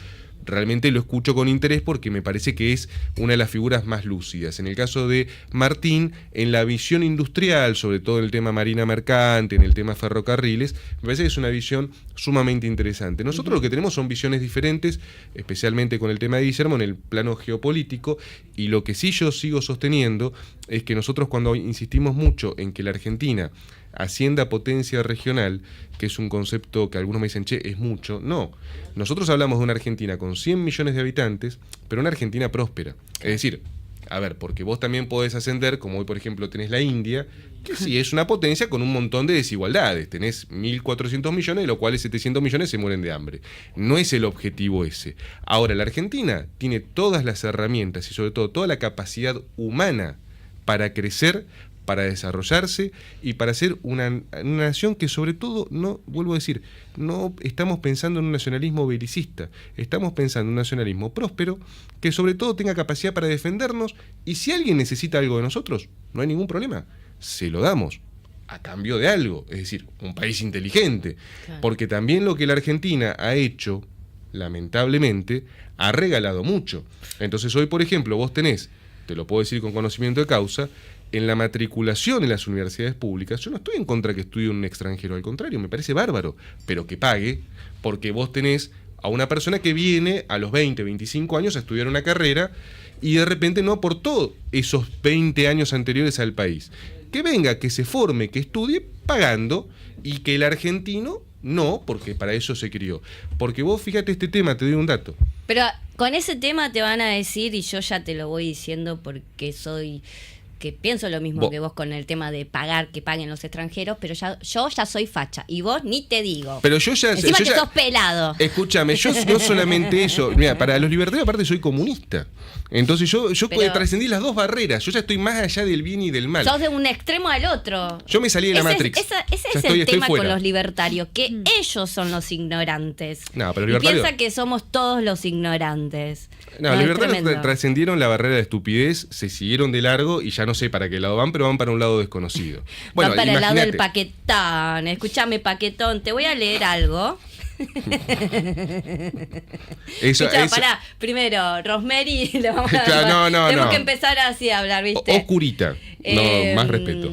realmente lo escucho con interés porque me parece que es una de las figuras más lúcidas. En el caso de Martín, en la visión industrial, sobre todo en el tema marina mercante, en el tema ferrocarriles, me parece que es una visión sumamente interesante. Nosotros lo que tenemos son visiones diferentes, especialmente con el tema de Guillermo, en el plano geopolítico, y lo que sí yo sigo sosteniendo es que nosotros cuando insistimos mucho en que la Argentina ascienda potencia regional, que es un concepto que algunos me dicen, che, es mucho. No, nosotros hablamos de una Argentina con 100 millones de habitantes, pero una Argentina próspera. Es decir, a ver, porque vos también podés ascender, como hoy por ejemplo tenés la India, que sí es una potencia con un montón de desigualdades. Tenés 1.400 millones, de los cuales 700 millones se mueren de hambre. No es el objetivo ese. Ahora, la Argentina tiene todas las herramientas y sobre todo toda la capacidad humana para crecer, para desarrollarse y para ser una nación que sobre todo, no vuelvo a decir, no estamos pensando en un nacionalismo belicista, estamos pensando en un nacionalismo próspero que sobre todo tenga capacidad para defendernos y si alguien necesita algo de nosotros, no hay ningún problema, se lo damos a cambio de algo, es decir, un país inteligente, Claro. porque también lo que la Argentina ha hecho, lamentablemente, ha regalado mucho. Entonces hoy, por ejemplo, vos tenés, te lo puedo decir con conocimiento de causa, en la matriculación en las universidades públicas, yo no estoy en contra que estudie un extranjero, al contrario, me parece bárbaro, pero que pague, porque vos tenés a una persona que viene a los 20, 25 años a estudiar una carrera y de repente no aportó esos 20 años anteriores al país. Que venga, que se forme, que estudie pagando y que el argentino No, porque para eso se crió. Porque vos, fíjate este tema, te doy un dato. Pero con ese tema te van a decir, y yo ya te lo voy diciendo porque que pienso lo mismo que vos con el tema de que paguen los extranjeros, pero yo ya soy facha, y vos ni te digo. Pero yo ya... Encima que sos pelado. Escúchame, yo no solamente eso, mira, para los libertarios aparte soy comunista. Entonces yo trascendí las dos barreras, yo ya estoy más allá del bien y del mal. Sos de un extremo al otro. Yo me salí de la Matrix. Ese es el tema con los libertarios, que ellos son los ignorantes. No, pero y libertarios... piensa que somos todos los ignorantes. No, los libertarios trascendieron la barrera de estupidez, se siguieron de largo y ya no sé para qué lado van, pero van para un lado desconocido. Bueno, van para el lado del paquetón. Escúchame, paquetón, te voy a leer algo. Pará, primero, Rosemary, le vamos a claro, tenemos que empezar así a hablar, ¿viste? Oscurita, más respeto.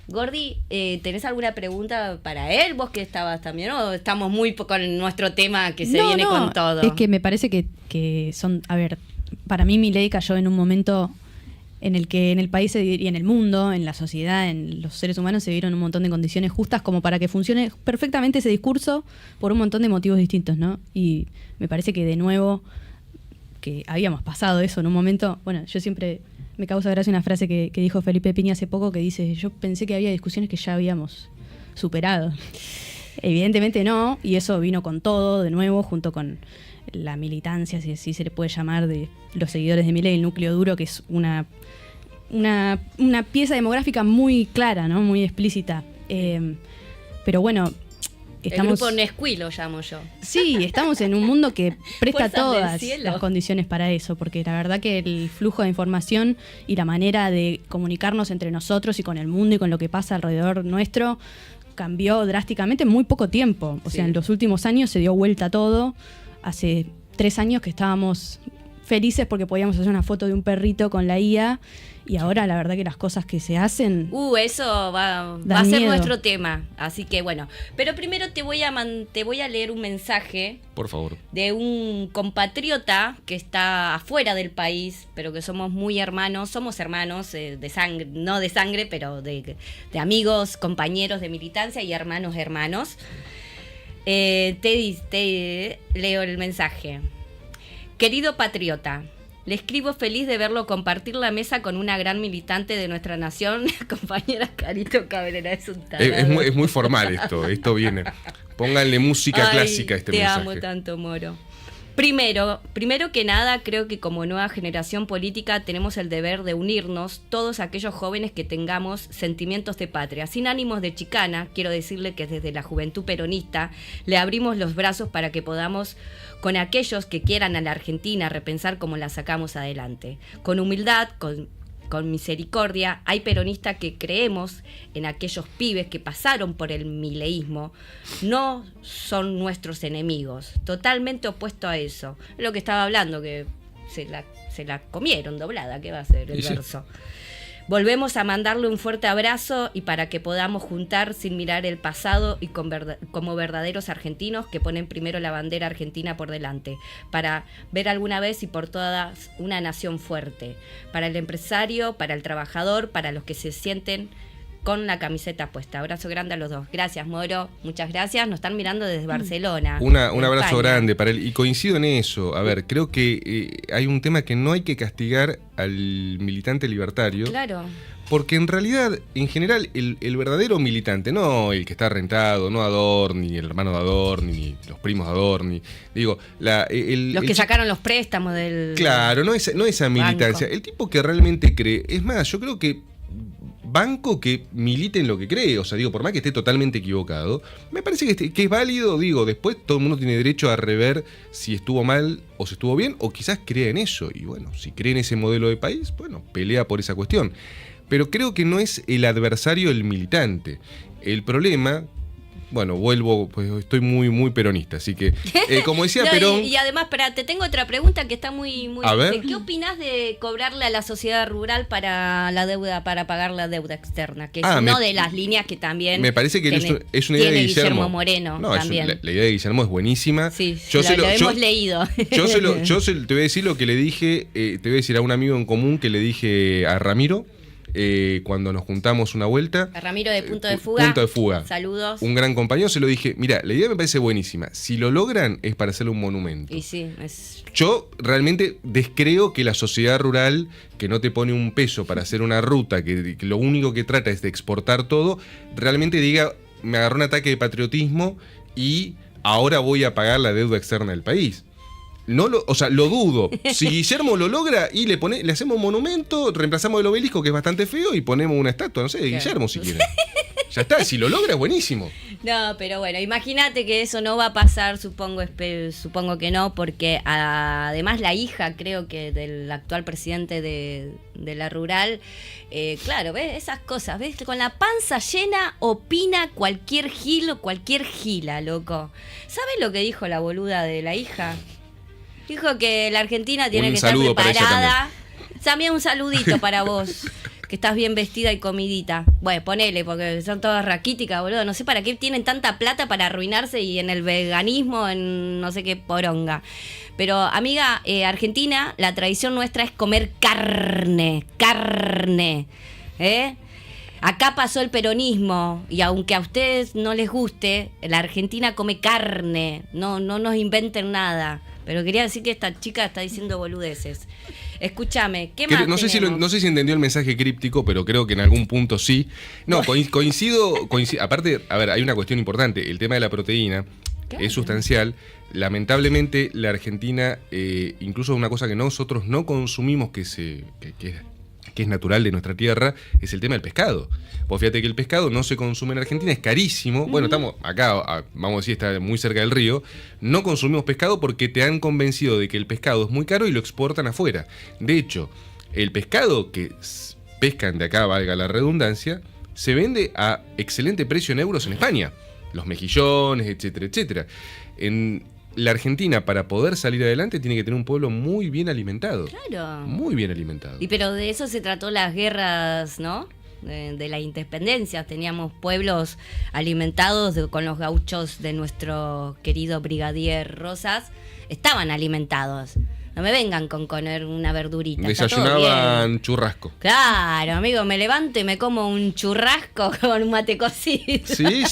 Gordi, ¿tenés alguna pregunta para él? ¿Vos que estabas también? ¿O estamos muy con nuestro tema que se viene con todo? Es que me parece que son, a ver, para mí Milei cayó en un momento en el que en el país y en el mundo, en la sociedad, en los seres humanos se dieron un montón de condiciones justas como para que funcione perfectamente ese discurso por un montón de motivos distintos, ¿no? Y me parece que de nuevo, que habíamos pasado eso en un momento, bueno, yo siempre me causa gracia una frase que dijo Felipe Piña hace poco que dice, yo pensé que había discusiones que ya habíamos superado. Evidentemente no, y eso vino con todo, de nuevo, junto con la militancia, si así se le puede llamar, de los seguidores de Milei, el núcleo duro, que es una pieza demográfica muy clara, ¿no? Muy explícita. Pero bueno, estamos... El grupo Nesquí lo llamo yo. Sí, estamos en un mundo que presta Fuerzas todas del cielo. las condiciones para eso, porque la verdad que el flujo de información y la manera de comunicarnos entre nosotros y con el mundo y con lo que pasa alrededor nuestro cambió drásticamente en muy poco tiempo. O sea, en los últimos años se dio vuelta todo. Hace 3 años que estábamos felices porque podíamos hacer una foto de un perrito con la IA, y ahora la verdad que las cosas que se hacen... Eso va a ser nuestro tema, así que bueno. Pero primero te voy a leer un mensaje, por favor, de un compatriota que está afuera del país, pero que somos muy hermanos, de sangre, no de sangre, pero de amigos, compañeros de militancia y hermanos. Te leo el mensaje. Querido patriota, le escribo feliz de verlo compartir la mesa con una gran militante de nuestra nación, compañera Carito Cabrera. Es un tarado. Es muy formal esto viene. Pónganle música clásica a este mensaje. Te amo tanto, Moro. Primero que nada, creo que como nueva generación política tenemos el deber de unirnos todos aquellos jóvenes que tengamos sentimientos de patria. Sin ánimos de chicana, quiero decirle que desde la juventud peronista le abrimos los brazos para que podamos, con aquellos que quieran a la Argentina, repensar cómo la sacamos adelante. Con humildad, con misericordia, hay peronistas que creemos en aquellos pibes que pasaron por el mileísmo, no son nuestros enemigos, totalmente opuesto a eso. Lo que estaba hablando, que se la comieron doblada, ¿qué va a ser el verso? Volvemos a mandarle un fuerte abrazo y para que podamos juntar sin mirar el pasado y como verdaderos argentinos que ponen primero la bandera argentina por delante, para ver alguna vez y por todas una nación fuerte, para el empresario, para el trabajador, para los que se sienten con la camiseta puesta. Abrazo grande a los dos. Gracias, Moro. Muchas gracias. Nos están mirando desde Barcelona. Un abrazo grande para él. Y coincido en eso. A ver, creo que hay un tema que no hay que castigar al militante libertario. Claro. Porque en realidad, en general, el verdadero militante, no el que está rentado, no Adorni, ni el hermano de Adorni, ni los primos de Adorni. Digo, los que sacaron los préstamos del... Claro, no esa militancia. Banco. El tipo que realmente cree. Es más, yo creo que banco que milite en lo que cree, o sea, digo, por más que esté totalmente equivocado, me parece que es válido, digo, después todo el mundo tiene derecho a rever si estuvo mal o si estuvo bien, o quizás crea en eso, y bueno, si cree en ese modelo de país, bueno, pelea por esa cuestión. Pero creo que no es el adversario el militante. El problema... Bueno, vuelvo, pues estoy muy peronista, así que, como decía Perón... Y además, te tengo otra pregunta que está muy... A ver. ¿Qué opinás de cobrarle a la sociedad rural para pagar la deuda externa? Que es una de las líneas que también... Me parece que es una idea de Guillermo Moreno. No, también. La idea de Guillermo es buenísima. Sí, lo hemos leído. Te voy a decir lo que le dije, te voy a decir a un amigo en común que le dije a Ramiro, cuando nos juntamos una vuelta. A Ramiro de Punto de Fuga. Punto de Fuga. Saludos. Un gran compañero, se lo dije, mira, la idea me parece buenísima. Si lo logran es para hacerle un monumento. Y sí, es... Yo realmente descreo que la sociedad rural, que no te pone un peso para hacer una ruta, que lo único que trata es de exportar todo, realmente diga, me agarró un ataque de patriotismo y ahora voy a pagar la deuda externa del país. Lo dudo. Si Guillermo lo logra y le hacemos un monumento, reemplazamos el obelisco, que es bastante feo, y ponemos una estatua, no sé, de Guillermo si quieren. Ya está, si lo logra es buenísimo. No, pero bueno, imagínate que eso no va a pasar, supongo que no, porque además la hija, creo que del actual presidente de la rural, claro, ¿ves? Esas cosas, ¿ves? Con la panza llena opina cualquier gil o cualquier gila, loco. ¿Sabes lo que dijo la boluda de la hija? Dijo que la Argentina tiene que estar preparada. También un saludito para vos, que estás bien vestida y comidita. Bueno, ponele, porque son todas raquíticas, boludo. No sé para qué tienen tanta plata para arruinarse y en el veganismo, en no sé qué poronga. Pero, amiga, Argentina, la tradición nuestra es comer carne. Acá pasó el peronismo y aunque a ustedes no les guste, la Argentina come carne. No nos inventen nada. Pero quería decir que esta chica está diciendo boludeces. Escúchame, ¿qué más no sé si entendió el mensaje críptico, pero creo que en algún punto sí. No, coincido. Aparte, a ver, hay una cuestión importante. El tema de la proteína es sustancial. Lamentablemente, la Argentina, incluso una cosa que nosotros no consumimos, que es natural de nuestra tierra, es el tema del pescado. Pues fíjate que el pescado no se consume en Argentina, es carísimo. Bueno, estamos acá, vamos a decir, está muy cerca del río. No consumimos pescado porque te han convencido de que el pescado es muy caro y lo exportan afuera. De hecho, el pescado que pescan de acá, valga la redundancia, se vende a excelente precio en euros en España. Los mejillones, etcétera, etcétera. En la Argentina, para poder salir adelante, tiene que tener un pueblo muy bien alimentado. Claro. Muy bien alimentado. Y pero de eso se trató las guerras, ¿no? De la independencia. Teníamos pueblos alimentados con los gauchos de nuestro querido brigadier Rosas. Estaban alimentados. No me vengan con comer una verdurita. Desayunaban churrasco. Claro, amigo, me levanto y me como un churrasco con un mate cocido. Sí.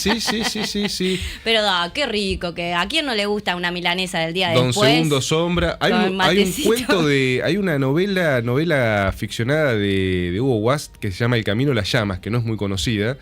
Pero qué rico, que a quién no le gusta una milanesa del día Don después. Segundo Sombra. Hay un cuento hay una novela ficcionada de Hugo Wast que se llama El Camino a las Llamas, que no es muy conocida.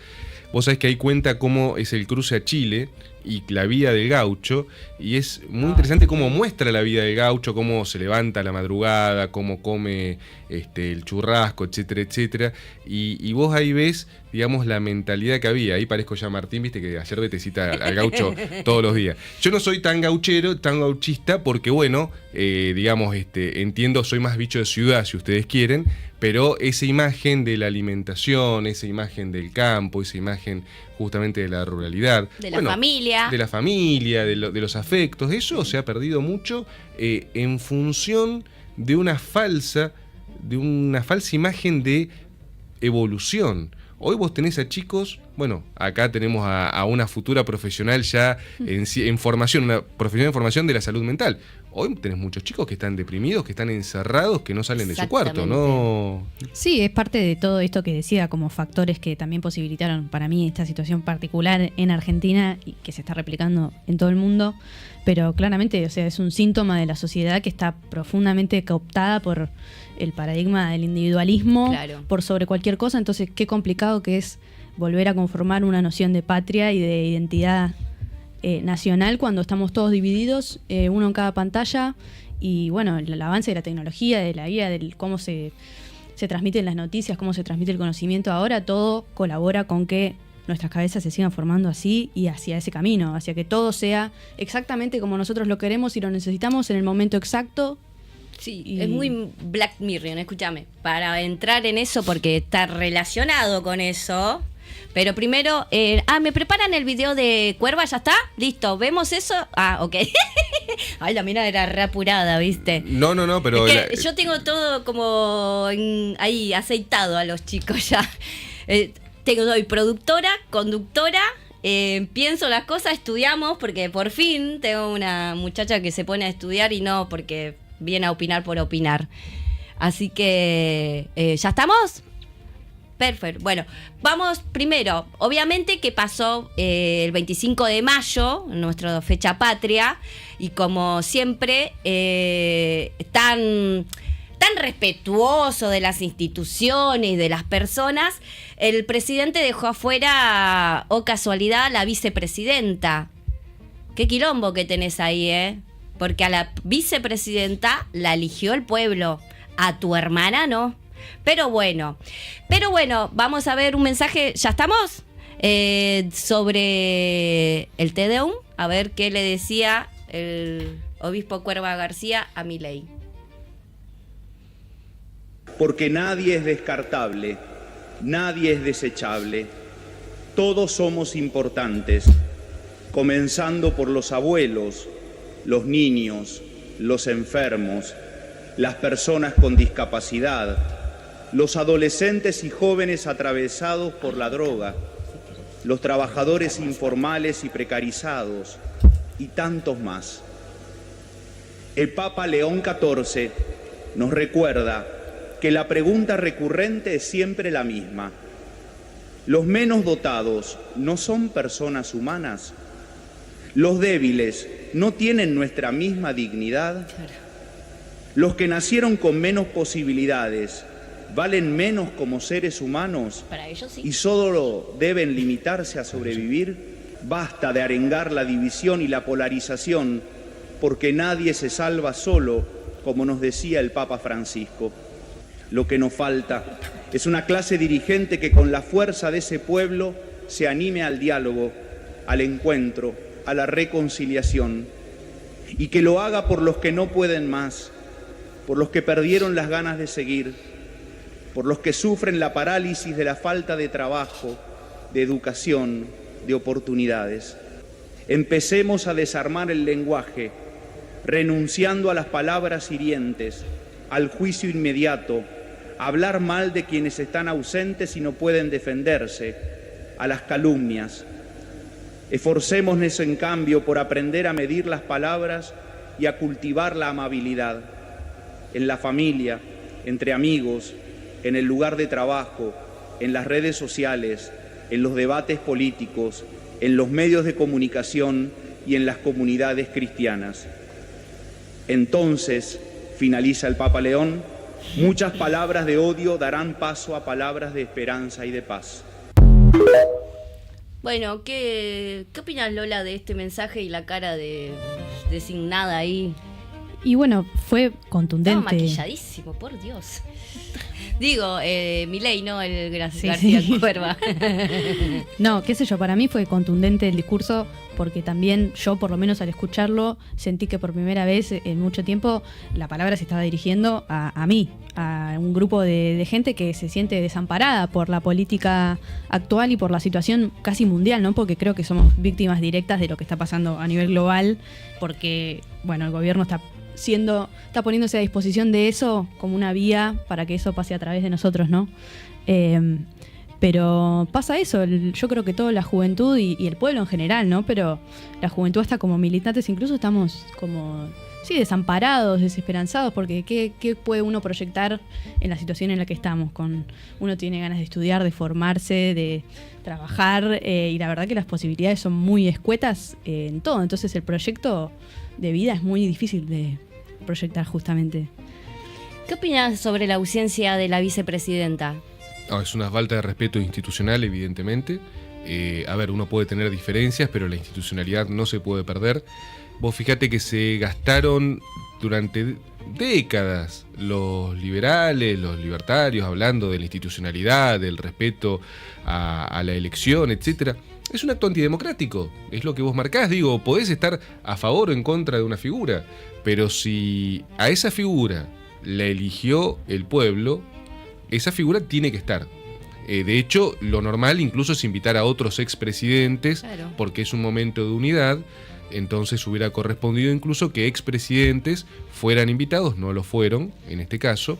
Vos sabés que ahí cuenta cómo es el cruce a Chile y la vida del gaucho, y es muy interesante cómo muestra la vida del gaucho, cómo se levanta a la madrugada, cómo come el churrasco, etcétera, etcétera, y vos ahí ves, digamos, la mentalidad que había. Ahí parezco ya Martín, viste, que ayer te cita al gaucho todos los días. Yo no soy tan gauchero, tan gauchista, porque bueno, digamos, entiendo, soy más bicho de ciudad, si ustedes quieren, pero esa imagen de la alimentación, esa imagen del campo, esa imagen justamente de la ruralidad. De la familia. De la familia, de los afectos. Eso se ha perdido mucho en función de una falsa imagen de evolución. Hoy vos tenés a chicos, bueno, acá tenemos a una futura profesional ya en formación, una profesional en formación de la salud mental. Hoy tenés muchos chicos que están deprimidos, que están encerrados, que no salen de su cuarto, ¿no? Sí, es parte de todo esto que decía, como factores que también posibilitaron para mí esta situación particular en Argentina y que se está replicando en todo el mundo, pero claramente, o sea, es un síntoma de la sociedad que está profundamente cooptada por el paradigma del individualismo, claro, por sobre cualquier cosa. Entonces, qué complicado que es volver a conformar una noción de patria y de identidad nacional cuando estamos todos divididos, uno en cada pantalla, y bueno, el avance de la tecnología, de la guía, de cómo se transmiten las noticias, cómo se transmite el conocimiento ahora, todo colabora con que nuestras cabezas se sigan formando así y hacia ese camino, hacia que todo sea exactamente como nosotros lo queremos y lo necesitamos en el momento exacto. Sí, es muy Black Mirror, escúchame, para entrar en eso porque está relacionado con eso. Pero primero, ¿me preparan el video de Cuerva? ¿Ya está? ¿Listo? ¿Vemos eso? Ok. Ay, la mina era re apurada, ¿viste? No, pero... Es que yo tengo todo como ahí aceitado a los chicos ya. Soy productora, conductora, pienso las cosas, estudiamos, porque por fin tengo una muchacha que se pone a estudiar y no porque viene a opinar por opinar. Así que, ¿ya estamos? Perfecto. Bueno, vamos primero. Obviamente que pasó el 25 de mayo, nuestra fecha patria, y como siempre, tan respetuoso de las instituciones, de las personas, el presidente dejó afuera, o casualidad, la vicepresidenta. Qué quilombo que tenés ahí, ¿eh? Porque a la vicepresidenta la eligió el pueblo, a tu hermana no. Pero bueno, vamos a ver un mensaje, ¿ya estamos? Sobre el Te Deum, a ver qué le decía el obispo Cuerva García a Milei. Porque nadie es descartable, nadie es desechable, todos somos importantes, comenzando por los abuelos, los niños, los enfermos, las personas con discapacidad, los adolescentes y jóvenes atravesados por la droga, los trabajadores informales y precarizados, y tantos más. El Papa León XIV nos recuerda que la pregunta recurrente es siempre la misma. ¿Los menos dotados no son personas humanas? ¿Los débiles no tienen nuestra misma dignidad? ¿Los que nacieron con menos posibilidades valen menos como seres humanos Para ellos sí. y solo deben limitarse a sobrevivir? Basta de arengar la división y la polarización, porque nadie se salva solo, como nos decía el Papa Francisco. Lo que nos falta es una clase dirigente que con la fuerza de ese pueblo se anime al diálogo, al encuentro, a la reconciliación, y que lo haga por los que no pueden más, por los que perdieron las ganas de seguir, por los que sufren la parálisis de la falta de trabajo, de educación, de oportunidades. Empecemos a desarmar el lenguaje, renunciando a las palabras hirientes, al juicio inmediato, a hablar mal de quienes están ausentes y no pueden defenderse, a las calumnias. Esforcémonos en cambio por aprender a medir las palabras y a cultivar la amabilidad en la familia, entre amigos, en el lugar de trabajo, en las redes sociales, en los debates políticos, en los medios de comunicación y en las comunidades cristianas. Entonces, finaliza el Papa León, muchas palabras de odio darán paso a palabras de esperanza y de paz. Bueno, ¿qué opinas, Lola, de este mensaje y la cara designada ahí? Y bueno, fue contundente. Estaba maquilladísimo, por Dios. Digo, Milei, no el García Sí. Cuerva. No, qué sé yo, para mí fue contundente el discurso porque también yo, por lo menos al escucharlo, sentí que por primera vez en mucho tiempo la palabra se estaba dirigiendo a mí, a un grupo de gente que se siente desamparada por la política actual y por la situación casi mundial, ¿no? Porque creo que somos víctimas directas de lo que está pasando a nivel global, porque, bueno, el gobierno está poniéndose a disposición de eso como una vía para que eso pase a través de nosotros, ¿no? Pero pasa eso, yo creo que toda la juventud y el pueblo en general, ¿no? Pero la juventud hasta como militantes incluso estamos como, sí, desamparados, desesperanzados, porque ¿qué puede uno proyectar en la situación en la que estamos? Uno tiene ganas de estudiar, de formarse, de trabajar, y la verdad que las posibilidades son muy escuetas en todo, entonces el proyecto de vida es muy difícil de proyectar justamente. ¿Qué opinas sobre la ausencia de la vicepresidenta? Es una falta de respeto institucional, evidentemente. A ver, uno puede tener diferencias, pero la institucionalidad no se puede perder. Vos fíjate que se gastaron durante décadas los liberales, los libertarios, hablando de la institucionalidad, del respeto a la elección, etcétera. Es un acto antidemocrático, es lo que vos marcás. Digo, podés estar a favor o en contra de una figura, pero si a esa figura la eligió el pueblo, esa figura tiene que estar. De hecho, lo normal incluso es invitar a otros expresidentes, Claro. porque es un momento de unidad. Entonces hubiera correspondido incluso que expresidentes fueran invitados, no lo fueron en este caso,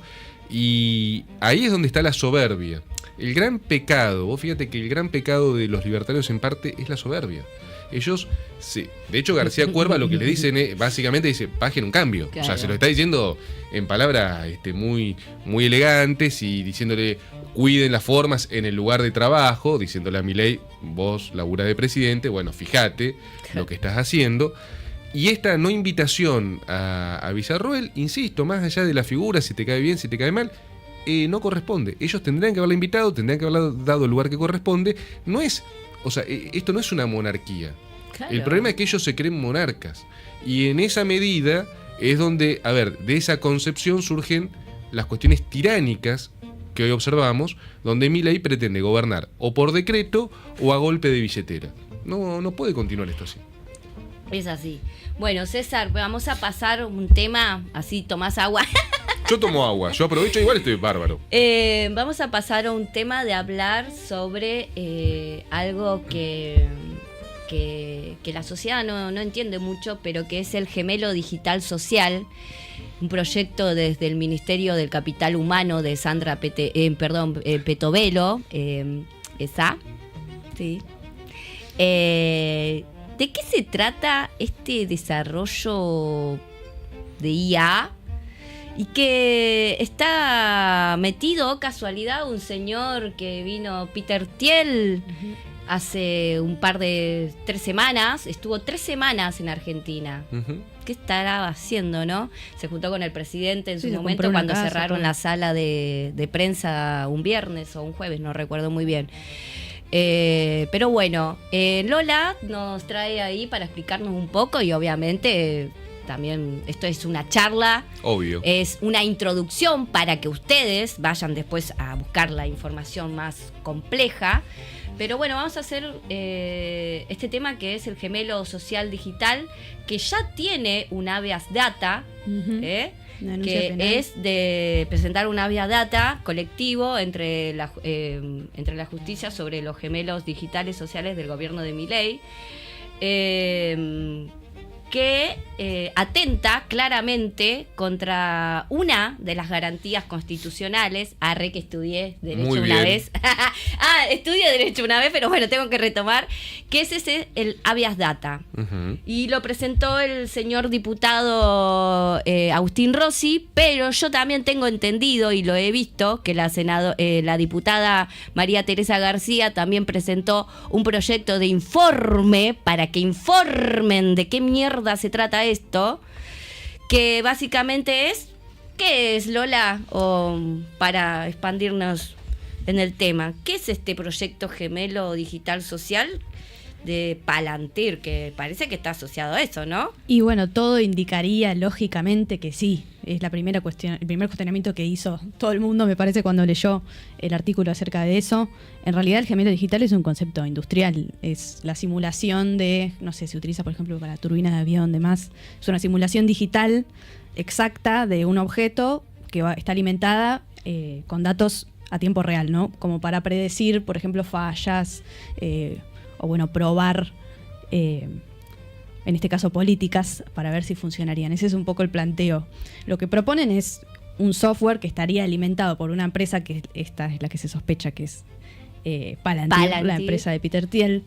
y ahí es donde está la soberbia. El gran pecado, vos fíjate que el gran pecado de los libertarios en parte es la soberbia. ellos, sí. De hecho, García Cuerva lo que le dicen es, básicamente dice, bajen un cambio. Claro. O sea, se lo está diciendo en palabras muy, muy elegantes y diciéndole, cuiden las formas en el lugar de trabajo, diciéndole a Milei, vos laburás de presidente, bueno, fíjate lo que estás haciendo. Y esta no invitación a Villarroel, insisto, más allá de la figura, si te cae bien, si te cae mal, no corresponde. Ellos tendrían que haberla invitado, tendrían que haberle dado el lugar que corresponde. No es, o sea, esto no es una monarquía. Claro. El problema es que ellos se creen monarcas. Y en esa medida es donde, a ver, de esa concepción surgen las cuestiones tiránicas que hoy observamos, donde Milei pretende gobernar o por decreto o a golpe de billetera. No puede continuar esto así. Es así. Bueno, César, vamos a pasar un tema, así tomás agua. Yo tomo agua, yo aprovecho, igual estoy bárbaro. Vamos a pasar a un tema de hablar sobre algo que la sociedad no entiende mucho, pero que es el gemelo digital social, un proyecto desde el Ministerio del Capital Humano de Sandra Petovelo, esa, sí. ¿De qué se trata este desarrollo de IA? Y que está metido, casualidad, un señor que vino, Peter Thiel, hace un par de 3 semanas, estuvo 3 semanas en Argentina. ¿Qué estará haciendo, no? Se juntó con el presidente en su momento cuando cerraron la sala de prensa un viernes o un jueves, no recuerdo muy bien. Pero bueno, Lola nos trae ahí para explicarnos un poco y obviamente también esto es una charla. Obvio. Es una introducción para que ustedes vayan después a buscar la información más compleja. Pero bueno, vamos a hacer este tema que es el gemelo social digital, que ya tiene un habeas data, que es de presentar un habeas data colectivo entre la justicia sobre los gemelos digitales sociales del gobierno de Milei, que atenta claramente contra una de las garantías constitucionales. Que estudié Derecho Muy una bien. vez. Estudié Derecho una vez, pero bueno, tengo que retomar, que es el habeas data. Y lo presentó el señor diputado Agustín Rossi, pero yo también tengo entendido y lo he visto que la diputada María Teresa García también presentó un proyecto de informe para que informen de qué mierda se trata esto, que básicamente es, ¿qué es, Lola? O para expandirnos en el tema, ¿qué es este proyecto gemelo digital social de Palantir, que parece que está asociado a eso, ¿no? Y bueno, todo indicaría lógicamente que sí. Es la primera cuestión, el primer cuestionamiento que hizo todo el mundo, me parece, cuando leyó el artículo acerca de eso. En realidad el gemelo digital es un concepto industrial, es la simulación de, no sé, se utiliza por ejemplo para turbinas de avión, demás. Es una simulación digital exacta de un objeto que está alimentada con datos a tiempo real, ¿no? Como para predecir, por ejemplo, fallas, o bueno, probar, en este caso políticas, para ver si funcionarían. Ese es un poco el planteo. Lo que proponen es un software que estaría alimentado por una empresa, que esta es la que se sospecha que es Palantir, la empresa de Peter Thiel.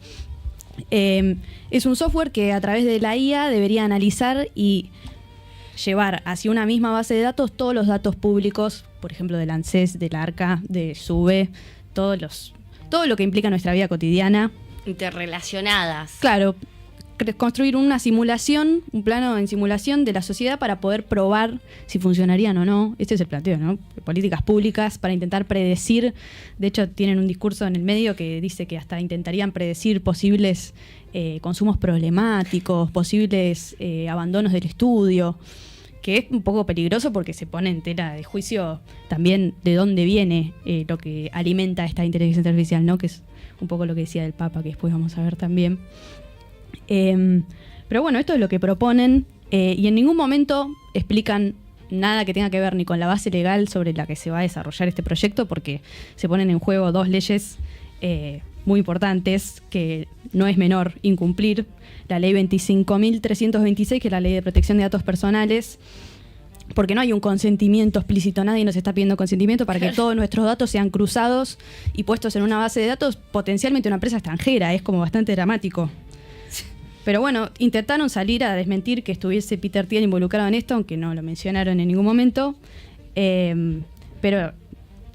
Es un software que a través de la IA debería analizar y llevar hacia una misma base de datos todos los datos públicos, por ejemplo, del ANSES, del ARCA, de SUBE, todo lo que implica nuestra vida cotidiana. Interrelacionadas. Claro, construir una simulación, un plano en simulación de la sociedad para poder probar si funcionarían o no. Este es el planteo, ¿no? Políticas públicas para intentar predecir. De hecho, tienen un discurso en el medio que dice que hasta intentarían predecir posibles consumos problemáticos, posibles abandonos del estudio, que es un poco peligroso porque se pone en tela de juicio también de dónde viene lo que alimenta esta inteligencia artificial, ¿no? Que es un poco lo que decía el Papa, que después vamos a ver también. Pero bueno, esto es lo que proponen, y en ningún momento explican nada que tenga que ver ni con la base legal sobre la que se va a desarrollar este proyecto, porque se ponen en juego 2 leyes muy importantes que no es menor incumplir. La ley 25.326, que es la ley de protección de datos personales, porque no hay un consentimiento explícito, nadie nos está pidiendo consentimiento para que todos nuestros datos sean cruzados y puestos en una base de datos potencialmente una empresa extranjera. Es como bastante dramático. Pero bueno, intentaron salir a desmentir que estuviese Peter Thiel involucrado en esto, aunque no lo mencionaron en ningún momento. Pero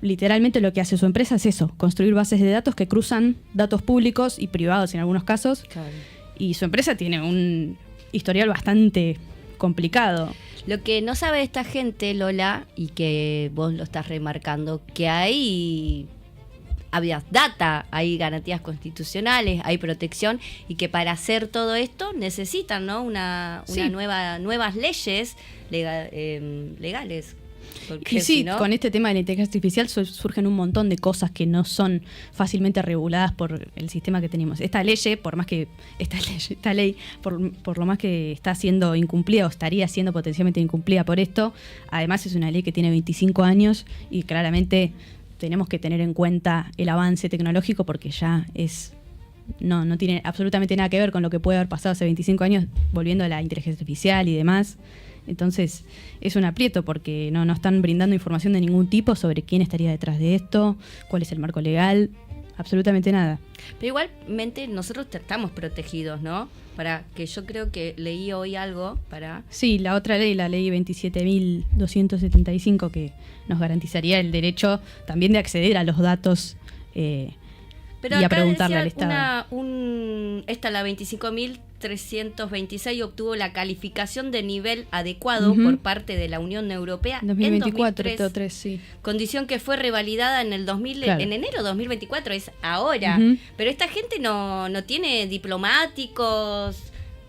literalmente lo que hace su empresa es eso, construir bases de datos que cruzan datos públicos y privados en algunos casos. Claro. Y su empresa tiene un historial bastante complicado. Lo que no sabe esta gente, Lola, y que vos lo estás remarcando, que hay data, hay garantías constitucionales, hay protección, y que para hacer todo esto necesitan, ¿no? Sí. nuevas leyes legales. Porque Y sí, si no, con este tema de la inteligencia artificial surgen un montón de cosas que no son fácilmente reguladas por el sistema que tenemos. Esta ley, por lo más que está siendo incumplida o estaría siendo potencialmente incumplida por esto, además es una ley que tiene 25 años y claramente tenemos que tener en cuenta el avance tecnológico porque ya no tiene absolutamente nada que ver con lo que puede haber pasado hace 25 años, volviendo a la inteligencia artificial y demás. Entonces es un aprieto porque no están brindando información de ningún tipo sobre quién estaría detrás de esto, cuál es el marco legal, absolutamente nada. pero igualmente nosotros estamos protegidos, ¿no? Para que yo creo que leí hoy algo para... Sí, la otra ley, la ley 27.275, que nos garantizaría el derecho también de acceder a los datos Pero y a acá preguntarle al decía Estado. Esta, la 25.326, obtuvo la calificación de nivel adecuado Ujú. por parte de la Unión Europea 2024, en 2003, T3, sí. condición que fue revalidada en el Claro. en enero de 2024, es ahora. Ujú. Pero esta gente no tiene diplomáticos,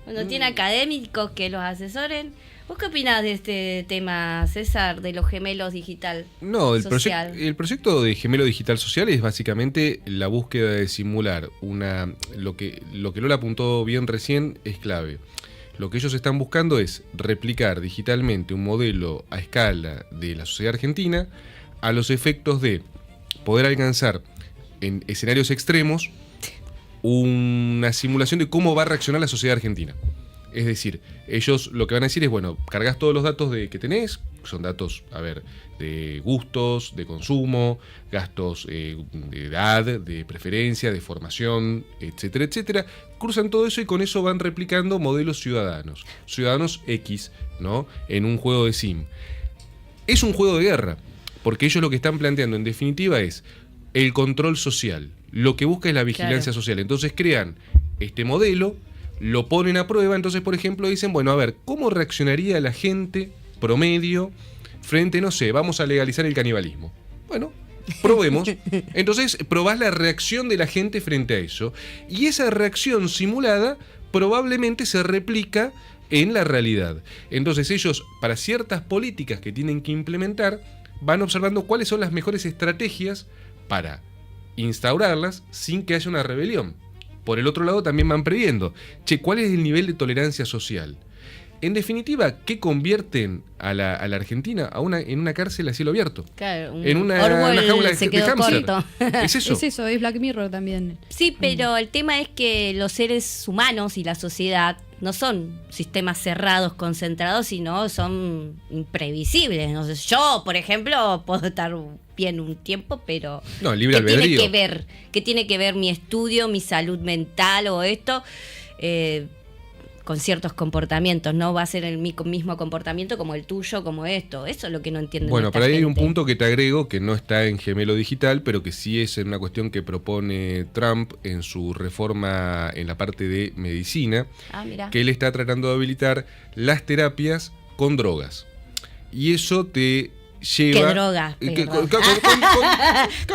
no tiene académicos que los asesoren. ¿Vos qué opinás de este tema, César, de los gemelos digital No, el social? proyecto de Gemelo Digital Social es básicamente la búsqueda de simular lo que Lola apuntó bien recién es clave. Lo que ellos están buscando es replicar digitalmente un modelo a escala de la sociedad argentina a los efectos de poder alcanzar en escenarios extremos una simulación de cómo va a reaccionar la sociedad argentina. Es decir, ellos lo que van a decir es, bueno, cargas todos los datos que tenés, son datos, de gustos, de consumo, gastos de edad, de preferencia, de formación, etcétera, etcétera. Cruzan todo eso y con eso van replicando modelos ciudadanos X, ¿no? En un juego de sim. Es un juego de guerra, porque ellos lo que están planteando en definitiva es el control social. Lo que busca es la vigilancia social. Entonces crean este modelo, lo ponen a prueba, entonces por ejemplo dicen, bueno, a ver, ¿cómo reaccionaría la gente promedio frente, no sé, vamos a legalizar el canibalismo? Bueno, probemos. Entonces probás la reacción de la gente frente a eso, y esa reacción simulada probablemente se replica en la realidad. Entonces ellos, para ciertas políticas que tienen que implementar, van observando cuáles son las mejores estrategias para instaurarlas sin que haya una rebelión. Por el otro lado también van previendo, ¿cuál es el nivel de tolerancia social? En definitiva, ¿qué convierten a la Argentina en una cárcel a cielo abierto? Claro, En una Orwell jaula se de quedó hámster. corto. ¿Es eso? Es eso, es Black Mirror también. Sí, pero el tema es que los seres humanos y la sociedad no son sistemas cerrados, concentrados, sino son imprevisibles. Entonces, yo, por ejemplo, puedo estar bien un tiempo, pero No, el libre ¿qué tiene albedrío. que ver? ¿Qué tiene que ver mi estudio, mi salud mental o esto con ciertos comportamientos? No va a ser el mismo comportamiento como el tuyo, como esto. Eso es lo que no entiendo. Bueno, pero ahí hay un punto que te agrego que no está en Gemelo Digital, pero que sí es en una cuestión que propone Trump en su reforma en la parte de medicina, Mira. que él está tratando de habilitar las terapias con drogas. Y eso te lleva... ¿Qué drogas? ¿Qué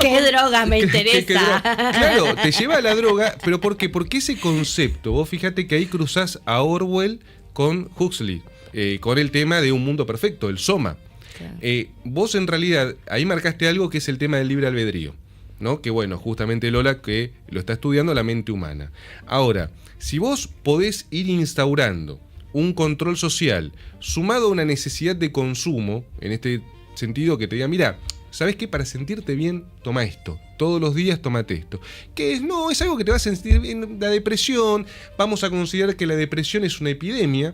¿Qué drogas me interesa? Claro, te lleva a la droga, pero ¿por qué? Porque ese concepto, vos fíjate que ahí cruzás a Orwell con Huxley, con el tema de un mundo perfecto, el Soma. Claro. Vos en realidad ahí marcaste algo que es el tema del libre albedrío, ¿no? Que bueno, justamente Lola que lo está estudiando la mente humana. Ahora, si vos podés ir instaurando un control social sumado a una necesidad de consumo, en este sentido que te diga, mira, ¿sabes qué? Para sentirte bien, toma esto. Todos los días tomate esto. Que no, es algo que te va a sentir bien. La depresión, vamos a considerar que la depresión es una epidemia.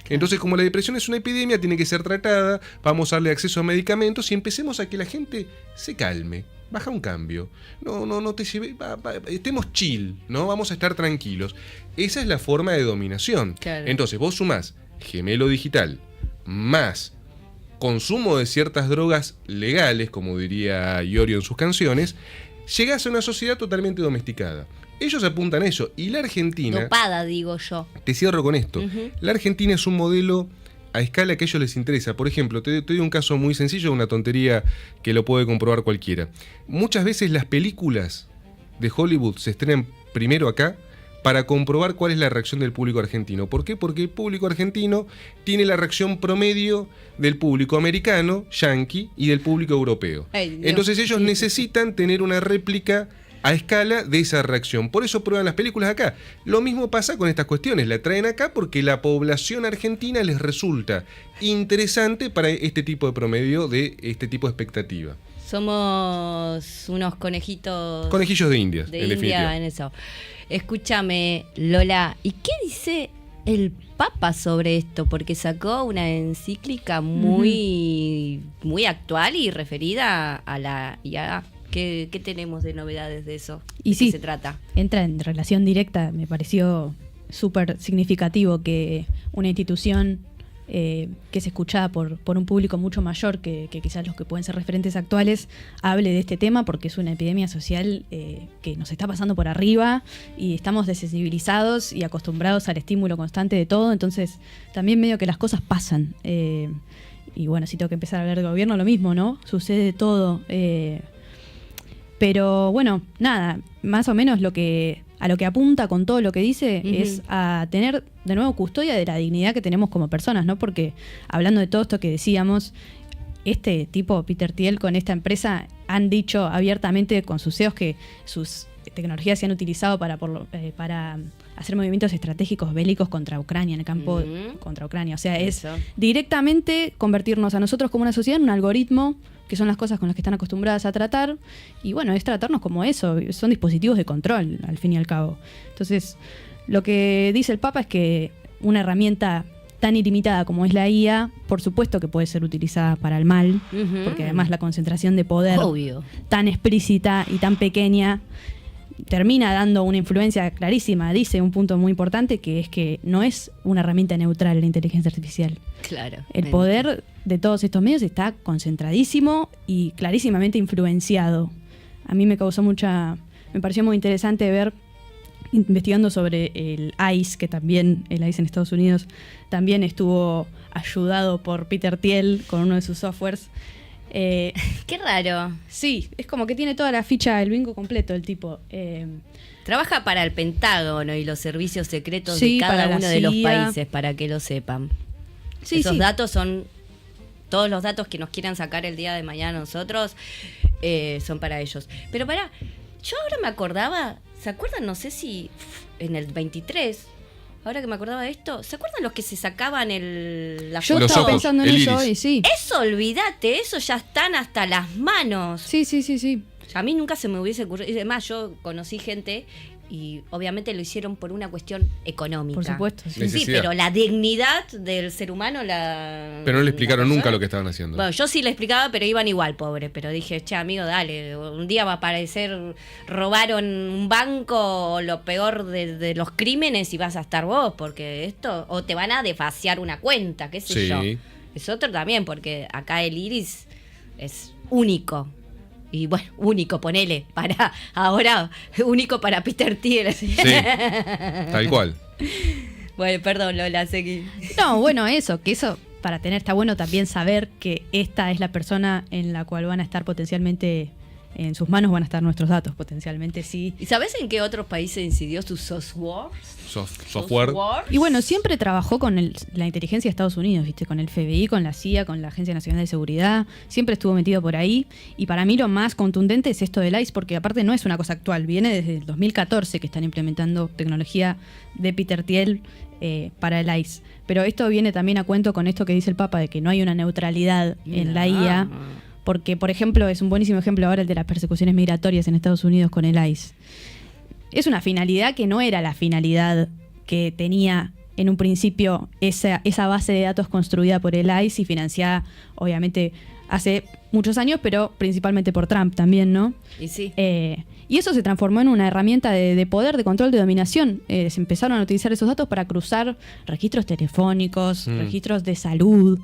Entonces, como la depresión es una epidemia, tiene que ser tratada, vamos a darle acceso a medicamentos y empecemos a que la gente se calme. Baja un cambio. No te lleve, estemos chill, ¿no? Vamos a estar tranquilos. Esa es la forma de dominación. Claro. Entonces, vos sumás gemelo digital más consumo de ciertas drogas legales, como diría Iorio en sus canciones, llegás a una sociedad totalmente domesticada. Ellos apuntan a eso. Y la Argentina... Dopada, digo yo. Te cierro con esto. Ujú. La Argentina es un modelo a escala que a ellos les interesa. Por ejemplo, te doy un caso muy sencillo, una tontería que lo puede comprobar cualquiera. Muchas veces las películas de Hollywood se estrenan primero acá para comprobar cuál es la reacción del público argentino. ¿Por qué? Porque el público argentino tiene la reacción promedio del público americano, yanqui, y del público europeo. Ay, Dios. Entonces ellos necesitan tener una réplica a escala de esa reacción. Por eso prueban las películas acá. Lo mismo pasa con estas cuestiones. La traen acá porque la población argentina les resulta interesante para este tipo de promedio, de este tipo de expectativa. Somos unos conejitos... Conejillos de Indias, de en India definitiva. en eso. Escúchame, Lola, ¿y qué dice el Papa sobre esto? Porque sacó una encíclica muy actual y referida a la IA. ¿Qué tenemos de novedades de eso? Y ¿De sí, qué se trata? entra en relación directa. Me pareció súper significativo que una institución que es escuchada por un público mucho mayor que quizás los que pueden ser referentes actuales hable de este tema, porque es una epidemia social que nos está pasando por arriba y estamos desensibilizados y acostumbrados al estímulo constante de todo. Entonces también medio que las cosas pasan, y bueno, si tengo que empezar a hablar de gobierno, lo mismo, ¿no? Sucede todo, pero bueno, nada, más o menos a lo que apunta con todo lo que dice es a tener de nuevo custodia de la dignidad que tenemos como personas, ¿no? Porque hablando de todo esto que decíamos, este tipo, Peter Thiel, con esta empresa, han dicho abiertamente con sus CEOs que sus tecnologías se han utilizado para hacer movimientos estratégicos bélicos contra Ucrania, en el campo contra Ucrania. O sea, es Eso. directamente convertirnos a nosotros como una sociedad en un algoritmo, que son las cosas con las que están acostumbradas a tratar, y bueno, es tratarnos como eso, son dispositivos de control, al fin y al cabo. Entonces, lo que dice el Papa es que una herramienta tan ilimitada como es la IA, por supuesto que puede ser utilizada para el mal, Ujú. porque además la concentración de poder Obvio. tan explícita y tan pequeña termina dando una influencia clarísima. Dice un punto muy importante, que es que no es una herramienta neutral la inteligencia artificial. Claro. El poder de todos estos medios está concentradísimo y clarísimamente influenciado. A mí me pareció muy interesante ver, investigando sobre el ICE, que también el ICE en Estados Unidos también estuvo ayudado por Peter Thiel con uno de sus softwares. Qué raro. Sí, es como que tiene toda la ficha, el bingo completo el tipo. Trabaja para el Pentágono y los servicios secretos Sí, de cada para la uno de los CIA. países, para que lo sepan. Sí, Esos sí. datos son... Todos los datos que nos quieran sacar el día de mañana nosotros son para ellos. Pero yo ahora me acordaba, ¿se acuerdan? No sé si en el 23, ahora que me acordaba de esto, ¿se acuerdan los que se sacaban la Yo Los estaba ojos, pensando en el eso iris. hoy, sí. Eso, olvídate, eso ya están hasta las manos. Sí. A mí nunca se me hubiese ocurrido. Y además, yo conocí gente y obviamente lo hicieron por una cuestión económica. Por supuesto, sí. Sí, Necesidad. pero la dignidad del ser humano Pero no le explicaron la nunca persona- lo que estaban haciendo. Bueno, yo sí le explicaba, pero iban igual, pobre. Pero dije, che, amigo, dale, un día va a aparecer, robaron un banco o lo peor de los crímenes y vas a estar vos, porque esto, o te van a desfaciar una cuenta, qué sé Sí. yo. Es otro también, porque acá el iris es único. Y bueno, único, ponele, para ahora, único para Peter Thiel. Sí, tal cual. Bueno, perdón, Lola, seguí. No, bueno, eso para tener está bueno también saber que esta es la persona en la cual van a estar potencialmente, en sus manos van a estar nuestros datos, potencialmente sí. ¿Y sabes en qué otros países incidió su software? Software. Y bueno, siempre trabajó con la inteligencia de Estados Unidos, ¿viste? Con el FBI, con la CIA, con la Agencia Nacional de Seguridad. Siempre estuvo metido por ahí. Y para mí lo más contundente es esto del ICE, porque aparte no es una cosa actual. Viene desde el 2014 que están implementando tecnología de Peter Thiel para el ICE. Pero esto viene también a cuento con esto que dice el Papa, de que no hay una neutralidad en la IA. Porque, por ejemplo, es un buenísimo ejemplo ahora el de las persecuciones migratorias en Estados Unidos con el ICE. Es una finalidad que no era la finalidad que tenía en un principio esa base de datos construida por el ICE y financiada, obviamente, hace muchos años, pero principalmente por Trump también, ¿no? Y sí. Y eso se transformó en una herramienta de poder, de control, de dominación. Se empezaron a utilizar esos datos para cruzar registros telefónicos, registros de salud,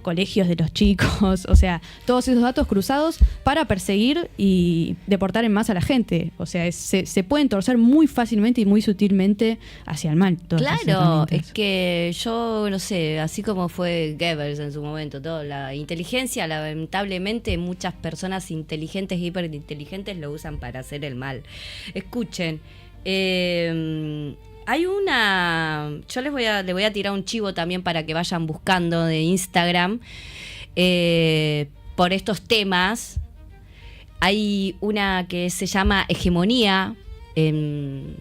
colegios de los chicos, o sea, todos esos datos cruzados para perseguir y deportar en masa a la gente. O sea, se pueden torcer muy fácilmente y muy sutilmente hacia el mal. Claro, es que yo no sé, así como fue Goebbels en su momento, toda la inteligencia, lamentablemente muchas personas inteligentes, hiperinteligentes lo usan para hacer el mal. Escuchen, hay yo le voy a tirar un chivo también para que vayan buscando de Instagram por estos temas. Hay una que se llama Hegemonía en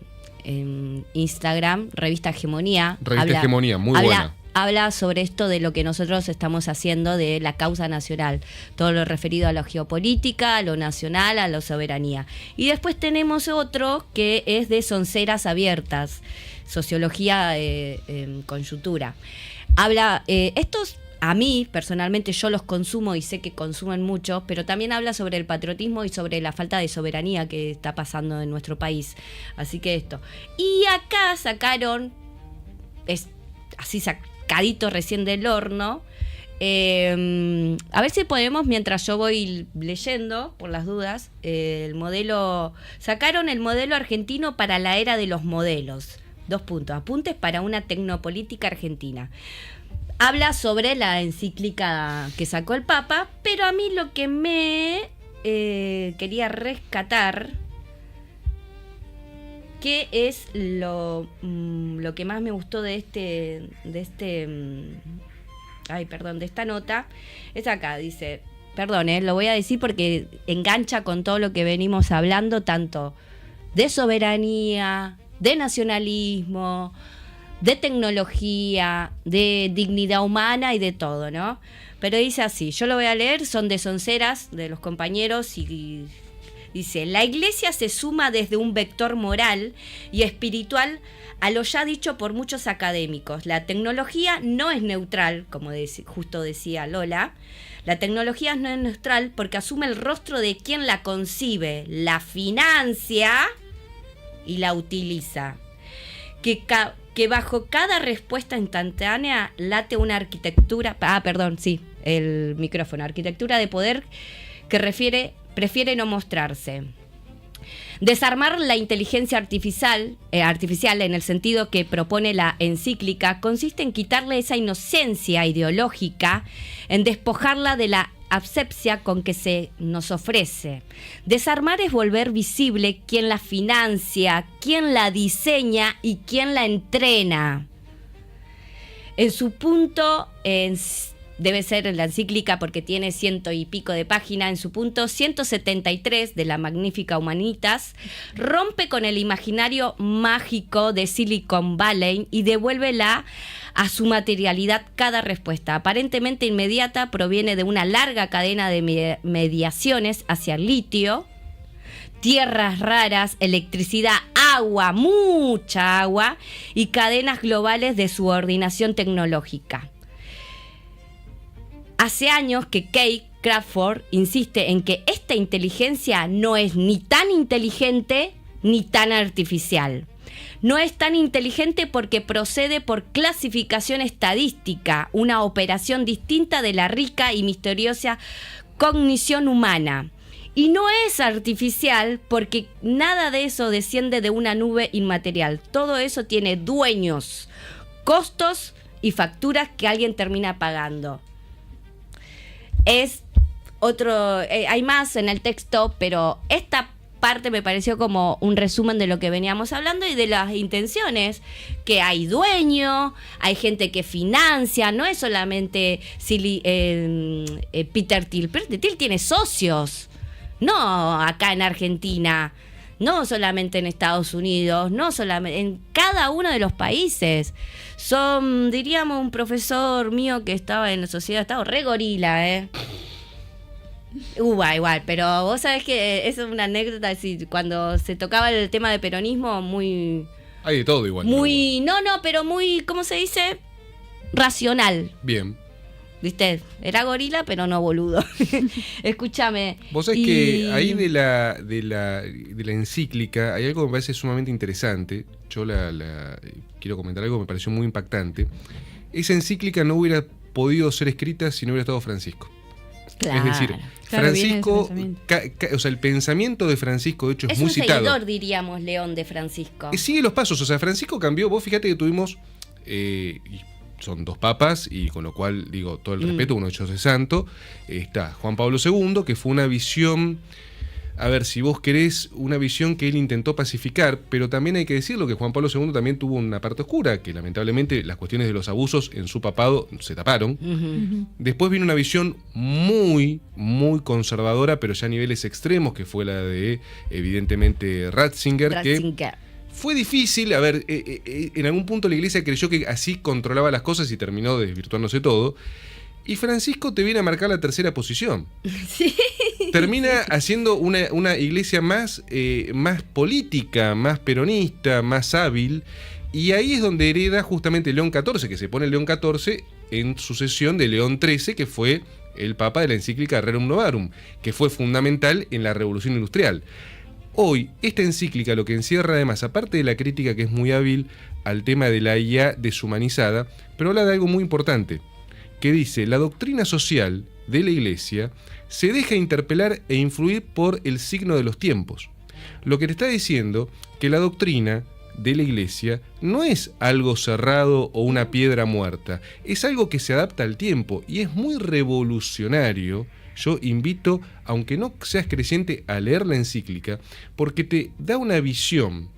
Instagram, revista Hegemonía. Hegemonía, muy buena. Habla sobre esto de lo que nosotros estamos haciendo de la causa nacional, todo lo referido a la geopolítica, a lo nacional, a la soberanía. Y después tenemos otro que es de Sonceras Abiertas, sociología en coyuntura. Habla, estos a mí personalmente yo los consumo y sé que consumen mucho, pero también habla sobre el patriotismo y sobre la falta de soberanía que está pasando en nuestro país. Así que esto. Y acá sacaron, así sacadito recién del horno. A ver si podemos, mientras yo voy leyendo, por las dudas, sacaron el modelo argentino para la era de los modelos. 2 puntos, apuntes para una tecnopolítica argentina. Habla sobre la encíclica que sacó el Papa, pero a mí lo que me quería rescatar, que es lo que más me gustó de esta nota, es acá, dice, perdón, lo voy a decir porque engancha con todo lo que venimos hablando, tanto de soberanía, de nacionalismo, de tecnología, de dignidad humana y de todo, ¿no? Pero dice así, yo lo voy a leer, son de Sonceras, de los compañeros, y dice, la Iglesia se suma desde un vector moral y espiritual a lo ya dicho por muchos académicos. La tecnología no es neutral, como justo decía Lola. La tecnología no es neutral porque asume el rostro de quien la concibe, la financia y la utiliza. Que bajo cada respuesta instantánea late una arquitectura... el micrófono. Arquitectura de poder que prefiere no mostrarse. Desarmar la inteligencia artificial en el sentido que propone la encíclica consiste en quitarle esa inocencia ideológica, en despojarla de la asepsia con que se nos ofrece. Desarmar es volver visible quién la financia, quién la diseña y quién la entrena. En su punto, debe ser en la encíclica porque tiene 100 y pico de páginas, en su punto 173 de la Magnífica Humanitas, rompe con el imaginario mágico de Silicon Valley y devuelve a su materialidad cada respuesta. Aparentemente inmediata, proviene de una larga cadena de mediaciones hacia el litio, tierras raras, electricidad, agua, mucha agua y cadenas globales de subordinación tecnológica. Hace años que Kay Crawford insiste en que esta inteligencia no es ni tan inteligente ni tan artificial. No es tan inteligente porque procede por clasificación estadística, una operación distinta de la rica y misteriosa cognición humana. Y no es artificial porque nada de eso desciende de una nube inmaterial. Todo eso tiene dueños, costos y facturas que alguien termina pagando. Es otro, hay más en el texto, pero esta parte me pareció como un resumen de lo que veníamos hablando y de las intenciones, que hay dueño, hay gente que financia, no es solamente Peter Thiel. Peter Thiel tiene socios, no acá en Argentina, no solamente en Estados Unidos, no solamente en cada uno de los países. Son, diríamos, un profesor mío que estaba en la sociedad, estaba re gorila, igual, pero vos sabés que es una anécdota, así, cuando se tocaba el tema de peronismo, muy, Hay de todo igual. Muy, pero muy, ¿cómo se dice? Racional. Bien. ¿Viste? Era gorila, pero no boludo. Escúchame. Vos sabés que ahí de la encíclica hay algo que me parece sumamente interesante. Yo quiero comentar algo que me pareció muy impactante. Esa encíclica no hubiera podido ser escrita si no hubiera estado Francisco. Claro. Es decir, Claro, Francisco, viene ese o sea, el pensamiento de Francisco, de hecho, es Es muy un citado. seguidor, diríamos, León, de Francisco. Sigue los pasos, o sea, Francisco cambió. Vos fíjate que tuvimos, y son 2 papas, y con lo cual, digo, todo el respeto, uno hecho de santo. Está Juan Pablo II, que fue una visión, a ver, si vos querés, una visión que él intentó pacificar, pero también hay que decirlo que Juan Pablo II también tuvo una parte oscura, que lamentablemente las cuestiones de los abusos en su papado se taparon. Después vino una visión muy, muy conservadora, pero ya a niveles extremos, que fue la de, evidentemente, Ratzinger. Que fue difícil, a ver, en algún punto la iglesia creyó que así controlaba las cosas y terminó desvirtuándose todo. Y Francisco te viene a marcar la tercera posición. Sí. Termina haciendo una iglesia más política, más peronista, más hábil. Y ahí es donde hereda justamente León XIV, que se pone León XIV en sucesión de León XIII, que fue el papa de la encíclica Rerum Novarum, que fue fundamental en la Revolución Industrial. Hoy, esta encíclica lo que encierra además, aparte de la crítica que es muy hábil al tema de la IA deshumanizada, pero habla de algo muy importante, que dice: la doctrina social de la Iglesia se deja interpelar e influir por el signo de los tiempos. Lo que te está diciendo que la doctrina de la Iglesia no es algo cerrado o una piedra muerta, es algo que se adapta al tiempo y es muy revolucionario. Yo invito, aunque no seas creyente, a leer la encíclica, porque te da una visión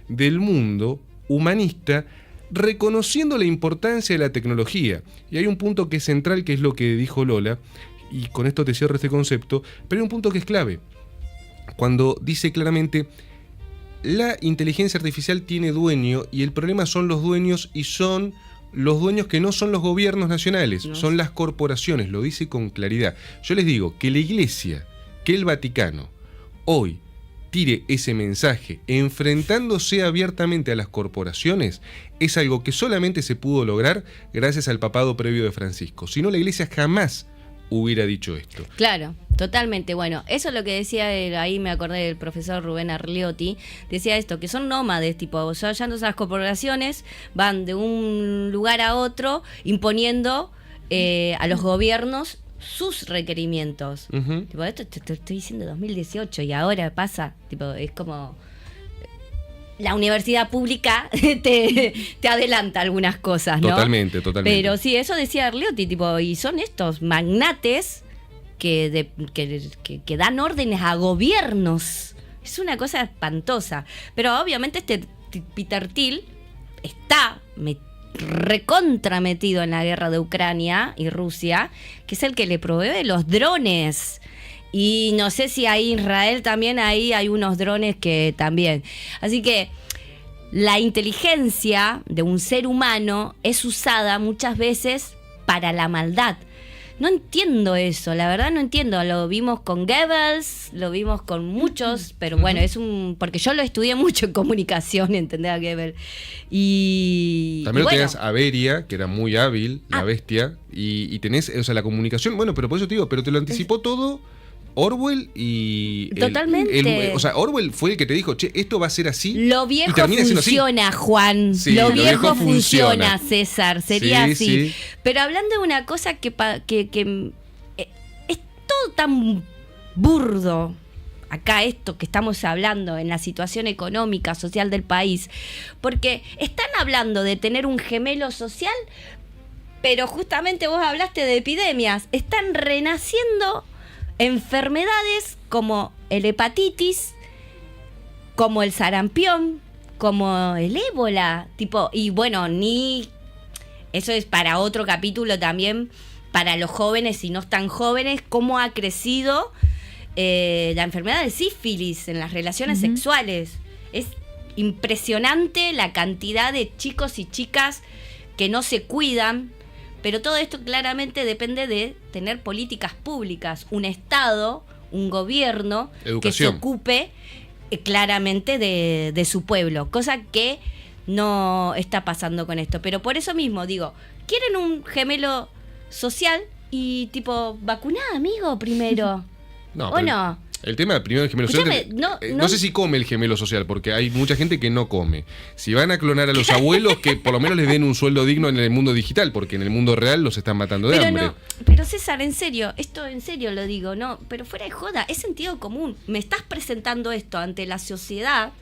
del mundo humanista, reconociendo la importancia de la tecnología. Y hay un punto que es central, que es lo que dijo Lola, y con esto te cierro este concepto, pero hay un punto que es clave, cuando dice claramente: la inteligencia artificial tiene dueño, y el problema son los dueños, y son los dueños que no son los gobiernos nacionales, no, son las corporaciones. Lo dice con claridad. Yo les digo que la Iglesia, que el Vaticano, hoy tire ese mensaje enfrentándose abiertamente a las corporaciones, es algo que solamente se pudo lograr gracias al papado previo de Francisco. Si no, la Iglesia jamás hubiera dicho esto. Claro, totalmente. Bueno, eso es lo que decía ahí, me acordé del profesor Rubén Arliotti, decía esto, que son nómades, tipo, o sea, ya las corporaciones van de un lugar a otro imponiendo a los gobiernos sus requerimientos. Tipo, esto te estoy diciendo 2018 y ahora pasa, tipo, es como la universidad pública te adelanta algunas cosas, ¿no? Totalmente. Pero sí, eso decía Arliotti, tipo, y son estos magnates que dan órdenes a gobiernos. Es una cosa espantosa. Pero obviamente este Peter Thiel está recontra metido en la guerra de Ucrania y Rusia, que es el que le provee los drones. Y no sé si ahí Israel también, ahí hay unos drones que también. Así que la inteligencia de un ser humano es usada muchas veces para la maldad. No entiendo eso, la verdad no entiendo. Lo vimos con Goebbels, lo vimos con muchos, pero bueno, porque yo lo estudié mucho en comunicación, ¿entendés? A Goebbels. También tenías a Beria, que era muy hábil, la bestia, y tenés, o sea, la comunicación, bueno, pero por eso te digo, pero te lo anticipó todo Orwell y... Totalmente. O sea, Orwell fue el que te dijo, che, esto va a ser así. Lo viejo funciona, Juan. Sí, lo viejo funciona, César. Sería así. Sí. Pero hablando de una cosa que es todo tan burdo, acá esto que estamos hablando en la situación económica, social del país, porque están hablando de tener un gemelo social, pero justamente vos hablaste de epidemias. Están renaciendo enfermedades como el hepatitis, como el sarampión, como el ébola, tipo, y bueno, eso es para otro capítulo también, para los jóvenes y no tan jóvenes, cómo ha crecido la enfermedad del sífilis en las relaciones sexuales. Es impresionante la cantidad de chicos y chicas que no se cuidan. Pero todo esto claramente depende de tener políticas públicas, un Estado, un gobierno Educación. que se ocupe claramente de su pueblo. Cosa que no está pasando con esto. Pero por eso mismo digo, ¿quieren un gemelo social? Y tipo, vacuná, amigo, primero. No, ¿O no? El tema del primero del gemelo social. Escuchame, No sé si come el gemelo social, porque hay mucha gente que no come. Si van a clonar a los abuelos, que por lo menos les den un sueldo digno en el mundo digital, porque en el mundo real los están matando de hambre. Pero César, en serio, esto en serio lo digo, no, pero fuera de joda, es sentido común. Me estás presentando esto ante la sociedad,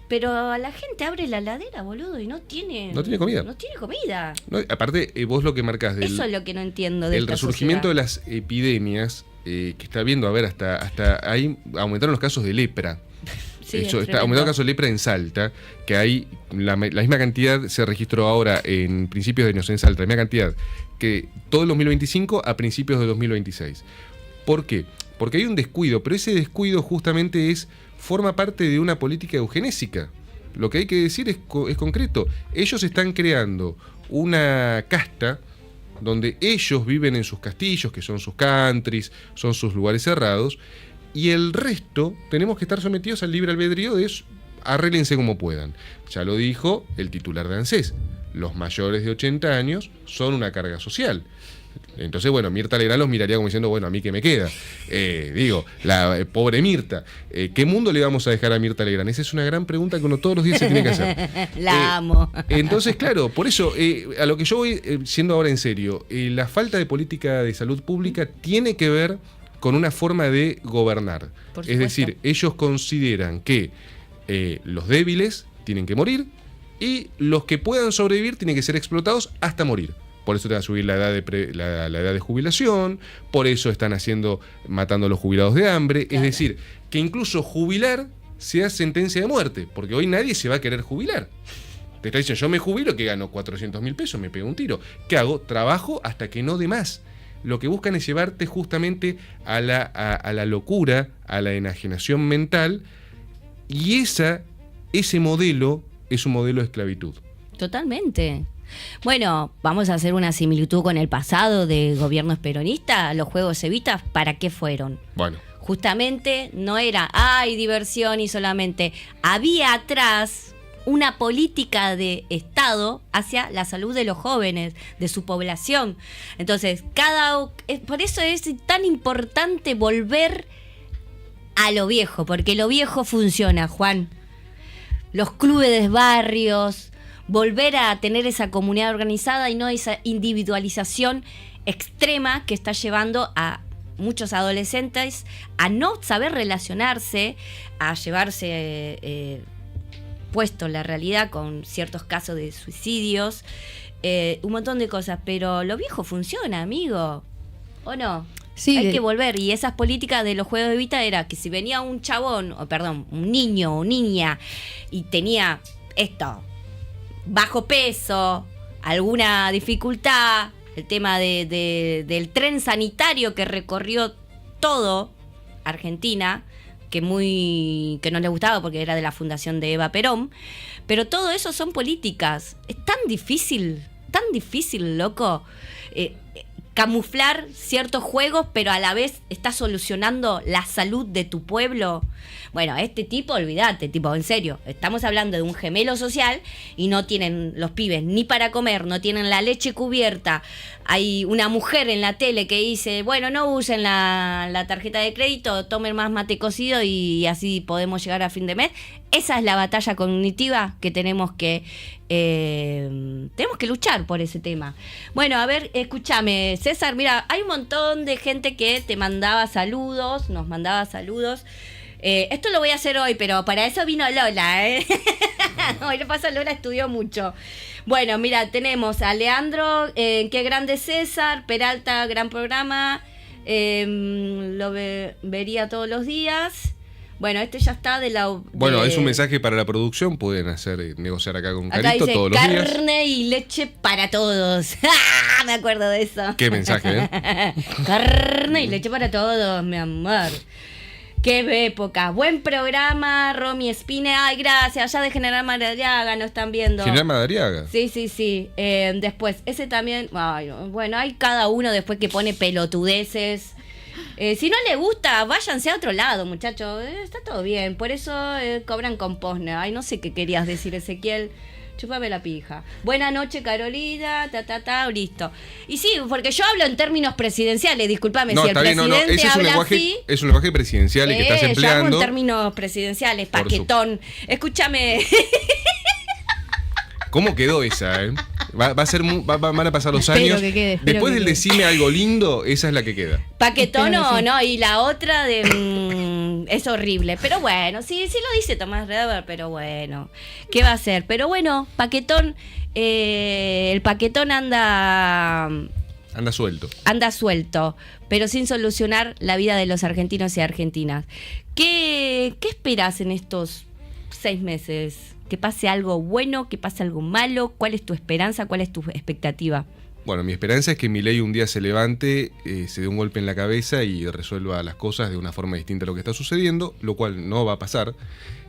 pero a la gente abre la heladera, boludo, y no tiene comida. No tiene comida. No, aparte, vos lo que marcás Eso es lo que no entiendo de el esta resurgimiento sociedad. de las epidemias que está viendo, a ver, hasta ahí aumentaron los casos de lepra. Sí, Eso, es está aumentando tremendo. el caso de lepra en Salta, que hay la misma cantidad se registró ahora en principios de años en Salta, la misma cantidad que todo el 2025 a principios de 2026. ¿Por qué? Porque hay un descuido, pero ese descuido justamente forma parte de una política eugenésica. Lo que hay que decir es concreto. Ellos están creando una casta donde ellos viven en sus castillos, que son sus countries, son sus lugares cerrados, y el resto tenemos que estar sometidos al libre albedrío de arréglense como puedan. Ya lo dijo el titular de ANSES, los mayores de 80 años son una carga social. Entonces, bueno, Mirta Legrand los miraría como diciendo, bueno, ¿a mí qué me queda? La pobre Mirta. ¿Qué mundo le vamos a dejar a Mirta Legrand? Esa es una gran pregunta que uno todos los días se tiene que hacer. La amo. Entonces, claro, por eso, a lo que yo voy, siendo ahora en serio, la falta de política de salud pública tiene que ver con una forma de gobernar. Por Es supuesto. decir, ellos consideran que los débiles tienen que morir y los que puedan sobrevivir tienen que ser explotados hasta morir. Por eso te va a subir la edad de jubilación, por eso están matando a los jubilados de hambre. Claro. Es decir, que incluso jubilar sea sentencia de muerte, porque hoy nadie se va a querer jubilar. Te está diciendo, yo me jubilo que gano 400.000 pesos, me pego un tiro. ¿Qué hago? Trabajo hasta que no dé más. Lo que buscan es llevarte justamente a la locura, a la enajenación mental, y ese modelo es un modelo de esclavitud. Totalmente. Bueno, vamos a hacer una similitud con el pasado de gobiernos peronistas. Los Juegos Evita, ¿para qué fueron? Bueno, Justamente no era, diversión y solamente. Había atrás una política de Estado hacia la salud de los jóvenes, de su población. Entonces, por eso es tan importante volver a lo viejo, porque lo viejo funciona, Juan. Los clubes de barrios, volver a tener esa comunidad organizada y no esa individualización extrema que está llevando a muchos adolescentes a no saber relacionarse, a llevarse puesto la realidad con ciertos casos de suicidios, un montón de cosas, pero lo viejo funciona, amigo, ¿o no? Sí, Hay que volver, y esas políticas de los Juegos de Evita era que si venía un chabón, un niño o niña, y tenía esto, bajo peso, alguna dificultad, el tema del tren sanitario que recorrió todo Argentina, que no le gustaba porque era de la fundación de Eva Perón, pero todo eso son políticas. Es tan difícil, loco, camuflar ciertos juegos, pero a la vez está solucionando la salud de tu pueblo. Bueno, olvídate, en serio, estamos hablando de un gemelo social y no tienen los pibes ni para comer, no tienen la leche cubierta. Hay una mujer en la tele que dice, bueno, no usen la tarjeta de crédito, tomen más mate cocido y así podemos llegar a fin de mes. Esa es la batalla cognitiva que tenemos que luchar por ese tema. Bueno, a ver, escúchame, César, mira, hay un montón de gente que nos mandaba saludos. Esto lo voy a hacer hoy, pero para eso vino Lola, Hoy le pasa, Lola estudió mucho. Bueno, mira, tenemos a Leandro, qué grande César, Peralta, gran programa, lo vería todos los días. Bueno, ya está Bueno, es un mensaje para la producción, pueden negociar acá con Acá Carito dice, todos los días. carne y leche para todos. Me acuerdo de eso. Qué mensaje, Carne y leche para todos, mi amor. Qué época. Buen programa, Romy Espine. Ay, gracias. Allá de General Madariaga nos están viendo. General Madariaga. Sí. Después, ese también. Ay, bueno, hay cada uno después que pone pelotudeces. Si no le gusta, váyanse a otro lado, muchachos. Está todo bien. Por eso cobran con Posner. Ay, no sé qué querías decir, Ezequiel. Chúpame la pija. Buenas noches, Carolina, listo. Y sí, porque yo hablo en términos presidenciales, discúlpame, No, si el está bien, presidente ese habla así... es un lenguaje presidencial que estás Yo hablo empleando. en términos presidenciales, paquetón. Escúchame. ¿Cómo quedó esa, Va a ser van a pasar los Espero años. que quede, espero Después que del quede. decime algo lindo, esa es la que queda. Paquetón Espero que sí. no, y la otra de es horrible, pero bueno, sí lo dice Tomás Reber, pero bueno, ¿qué va a hacer? Pero bueno, Paquetón, el Paquetón anda suelto, pero sin solucionar la vida de los argentinos y argentinas. ¿Qué esperas en estos 6 meses? ¿Que pase algo bueno? ¿Que pase algo malo? ¿Cuál es tu esperanza? ¿Cuál es tu expectativa? Bueno, mi esperanza es que Milei un día se levante, se dé un golpe en la cabeza y resuelva las cosas de una forma distinta a lo que está sucediendo, lo cual no va a pasar.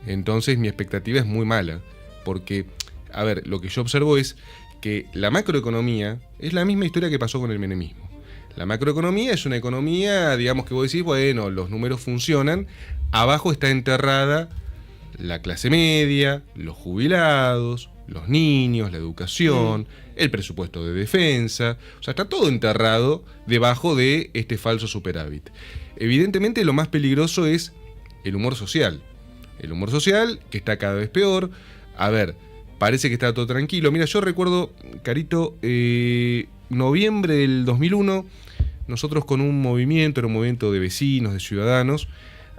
Entonces mi expectativa es muy mala, porque, a ver, lo que yo observo es que la macroeconomía es la misma historia que pasó con el menemismo. La macroeconomía es una economía, digamos, que vos decís, bueno, los números funcionan, abajo está enterrada la clase media, los jubilados, los niños, la educación, el presupuesto de defensa, o sea, está todo enterrado debajo de este falso superávit. Evidentemente lo más peligroso es el humor social. El humor social, que está cada vez peor. A ver, parece que está todo tranquilo. Mira, yo recuerdo, Carito, noviembre del 2001, nosotros con un movimiento, era un movimiento de vecinos, de ciudadanos,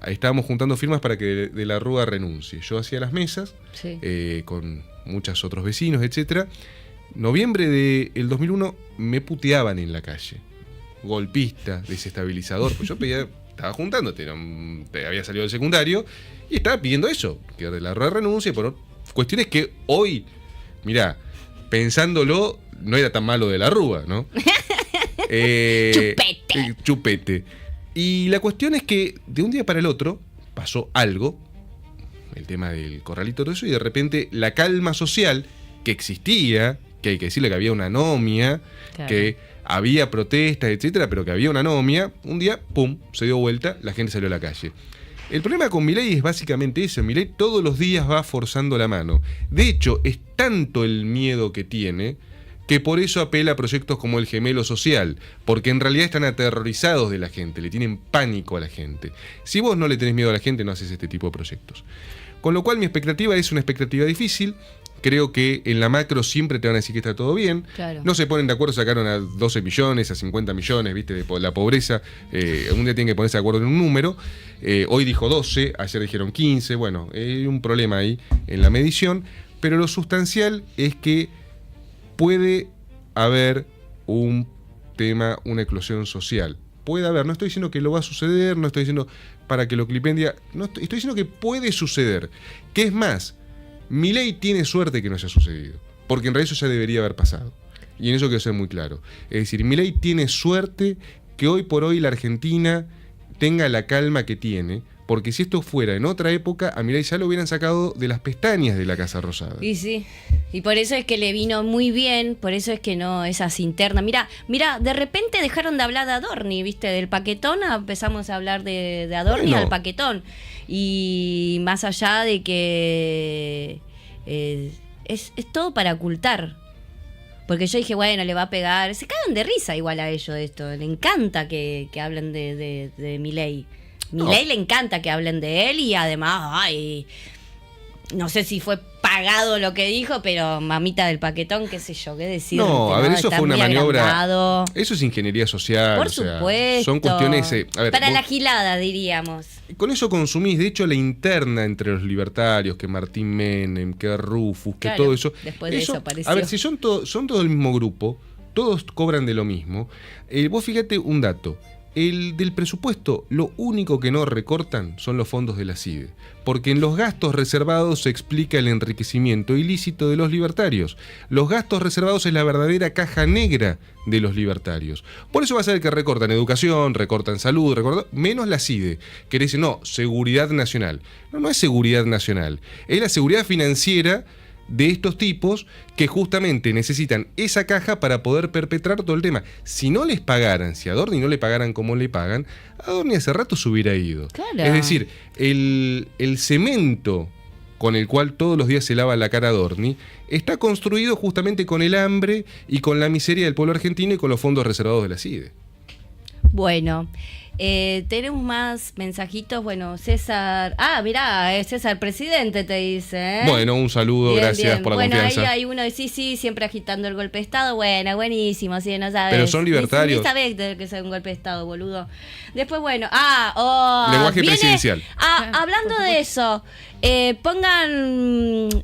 estábamos juntando firmas para que De la Rúa renuncie. Yo hacía las mesas, Sí. con muchos otros vecinos, etcétera. Noviembre del 2001 me puteaban en la calle. Golpista, desestabilizador. Pues yo estaba juntándote, había salido del secundario y estaba pidiendo eso, que De la Rúa renuncie por cuestiones que hoy, mirá, pensándolo, no era tan malo De la Rúa, ¿no? Chupete. Y la cuestión es que de un día para el otro pasó algo, el tema del corralito, todo eso, y de repente la calma social que existía, que hay que decirle que había una anomia, Claro. que había protestas, etcétera, pero que había una anomia, un día, pum, se dio vuelta, la gente salió a la calle. El problema con Milei es básicamente eso. Milei todos los días va forzando la mano. De hecho, es tanto el miedo que tiene que por eso apela a proyectos como el Gemelo Social, porque en realidad están aterrorizados de la gente, le tienen pánico a la gente. Si vos no le tenés miedo a la gente, no haces este tipo de proyectos. Con lo cual mi expectativa es una expectativa difícil. Creo que en la macro siempre te van a decir que está todo bien. Claro. No se ponen de acuerdo, sacaron a 12 millones, a 50 millones, ¿viste? De la pobreza. Un día tienen que ponerse de acuerdo en un número. Hoy dijo 12, ayer dijeron 15. Bueno, hay un problema ahí en la medición. Pero lo sustancial es que puede haber un tema, una eclosión social. Puede haber, no estoy diciendo que lo va a suceder, no estoy diciendo para que lo clipen, no estoy diciendo que puede suceder. Que es más, Milei tiene suerte que no haya sucedido, porque en realidad eso ya debería haber pasado. Y en eso quiero ser muy claro. Es decir, Milei tiene suerte que hoy por hoy la Argentina tenga la calma que tiene, porque si esto fuera en otra época, a Milei ya lo hubieran sacado de las pestañas de la Casa Rosada. Y sí, y por eso es que le vino muy bien, por eso es que no, esas internas. Mira, de repente dejaron de hablar de Adorni, ¿viste? Del Paquetón empezamos a hablar de Adorni Bueno. al Paquetón. Y más allá de que es todo para ocultar. Porque yo dije, bueno, le va a pegar. Se cagan de risa igual a ellos esto. Le encanta que hablen de Milei. Milei le encanta que hablen de él y además, ay, no sé si fue pagado lo que dijo, pero mamita del Paquetón, qué sé yo, qué decir. No, a ver, eso Está fue una muy maniobra. agrandado. Eso es ingeniería social. Por o sea, supuesto. son cuestiones. A ver, para vos- la gilada, diríamos. Con eso consumís, de hecho, la interna entre los libertarios, que Martín Menem, que Rufus, que Claro, todo eso. después de eso apareció. A ver, si son todos el mismo grupo, todos cobran de lo mismo. Vos fíjate un dato. El del presupuesto, lo único que no recortan son los fondos de la CIDE, porque en los gastos reservados se explica el enriquecimiento ilícito de los libertarios. Los gastos reservados es la verdadera caja negra de los libertarios. Por eso va a ser que recortan educación, recortan salud, menos la CIDE, que dice, no, seguridad nacional. No, no es seguridad nacional, es la seguridad financiera de estos tipos que justamente necesitan esa caja para poder perpetrar todo el tema. Si no les pagaran, si a Adorni no le pagaran como le pagan, Adorni hace rato se hubiera ido. Claro. Es decir, el cemento con el cual todos los días se lava la cara Adorni, está construido justamente con el hambre y con la miseria del pueblo argentino y con los fondos reservados de la CIDE. Bueno, tenemos más mensajitos. Bueno, César... Ah, mirá, es César Presidente, te dice. Bueno, un saludo, Bien, gracias bien. por la bueno, confianza. Ahí hay uno de sí, siempre agitando el golpe de Estado. Bueno, buenísimo, sí, no sabes. Pero son libertarios. Ni sabés que es un golpe de Estado, boludo. Después, bueno, lenguaje viene, presidencial. Hablando de eso,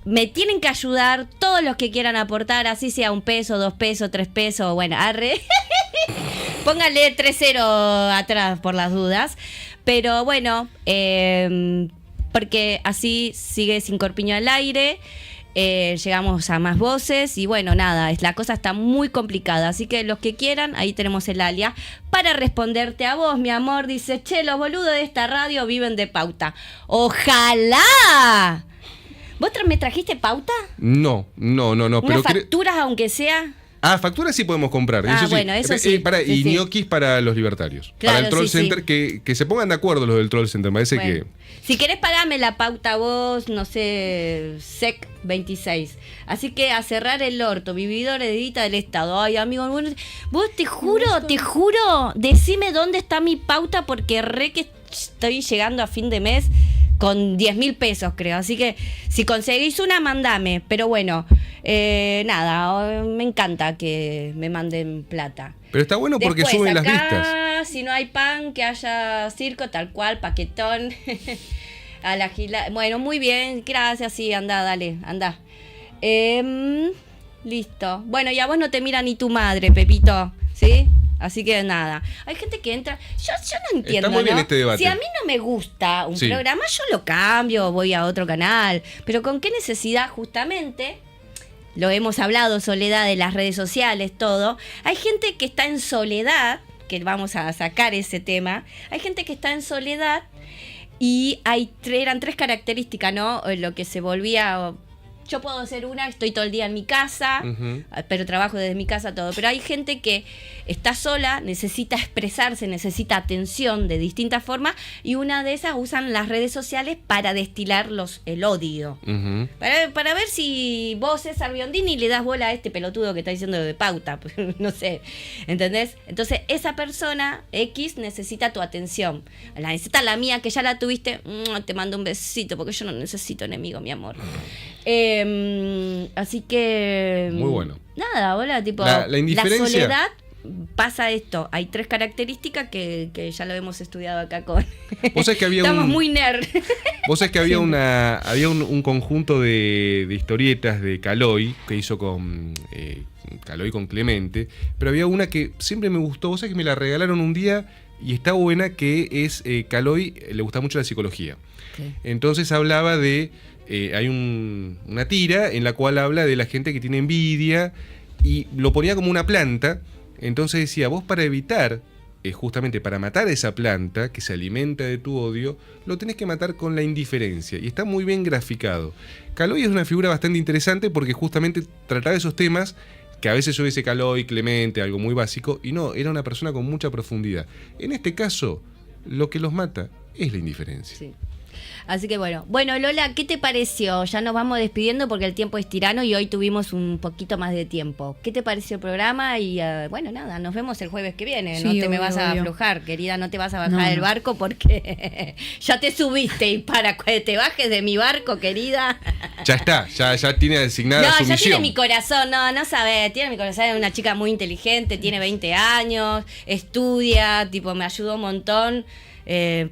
me tienen que ayudar todos los que quieran aportar, así sea 1 peso, 2 pesos, 3 pesos, bueno, arre. Pónganle 3-0 atrás por las dudas. Pero bueno, porque así sigue Sin Corpiño al aire. Llegamos a más voces y bueno, nada, la cosa está muy complicada, así que los que quieran, ahí tenemos el alias para responderte a vos, mi amor. Dice, che, los boludos de esta radio viven de pauta. ¡Ojalá! ¿Vos me trajiste pauta? No. ¿Unas Pero facturas aunque sea? facturas sí podemos comprar. Ah, eso sí. bueno, eso sí. Y Sí. ñoquis para los libertarios. Claro, para el Troll sí, Center, sí. Que se pongan de acuerdo los del Troll Center. Me parece Bueno, que... si querés pagarme la pauta vos, no sé, SEC 26. Así que a cerrar el orto, vividores de guita del Estado. Ay, amigo, bueno, vos te juro, decime dónde está mi pauta porque que estoy llegando a fin de mes con 10.000 pesos, creo. Así que si conseguís una, mandame. Pero bueno, nada, me encanta que me manden plata. Pero está bueno porque Después, suben acá, las vistas. Si no hay pan, que haya circo, tal cual, paquetón. A la gila. Bueno, muy bien, gracias, sí, anda, dale, anda. Listo. Bueno, y a vos no te mira ni tu madre, Pepito, ¿sí? Así que nada. Hay gente que entra. Yo no entiendo. Está muy bien ¿no? este debate. Si a mí no me gusta un Sí. programa, yo lo cambio, voy a otro canal. Pero ¿con qué necesidad? Justamente, lo hemos hablado, Soledad, de las redes sociales, todo. Hay gente que está en soledad, que vamos a sacar ese tema. Hay gente que está en soledad y eran 3 características, ¿no? Lo que se volvía... Yo puedo ser una, estoy todo el día en mi casa, Ujú. pero trabajo desde mi casa, todo. Pero hay gente que está sola, necesita expresarse, necesita atención de distintas formas, y una de esas usan las redes sociales para destilar el odio. Ujú. Para ver si vos, César Biondini, le das bola a este pelotudo que está diciendo de pauta, pues, no sé, ¿entendés? Entonces, esa persona X necesita tu atención. La necesita la mía, que ya la tuviste, te mando un besito, porque yo no necesito enemigo, mi amor. Así que... Muy bueno. Nada, hola, tipo... La indiferencia... La soledad... Pasa esto, hay 3 características que ya lo hemos estudiado acá con... Vos sabés que había Estamos un... muy nerd. Vos sabés que había un conjunto de historietas de Caloi que hizo con Caloi con Clemente, pero había una que siempre me gustó. Vos sabés que me la regalaron un día y está buena, que es Caloi le gusta mucho la psicología. Sí. Entonces hablaba de... hay una tira en la cual habla de la gente que tiene envidia y lo ponía como una planta. Entonces decía, vos para evitar, justamente para matar a esa planta que se alimenta de tu odio, lo tenés que matar con la indiferencia. Y está muy bien graficado. Caloi es una figura bastante interesante porque justamente trataba esos temas que a veces yo dice Caloi, Clemente, algo muy básico, y no, era una persona con mucha profundidad. En este caso, lo que los mata es la indiferencia. Sí. Así que bueno, Lola, ¿qué te pareció? Ya nos vamos despidiendo porque el tiempo es tirano y hoy tuvimos un poquito más de tiempo. ¿Qué te pareció el programa? Y bueno, nada, nos vemos el jueves que viene. Sí, No te me obvio, vas a obvio. aflojar, querida, no te vas a bajar No, del no. barco porque ya te subiste y para que te bajes de mi barco, querida. Ya está, ya tiene asignada No, su ya misión. tiene mi corazón, no sabes, tiene mi corazón, es una chica muy inteligente, tiene 20 años, estudia, tipo, me ayudó un montón.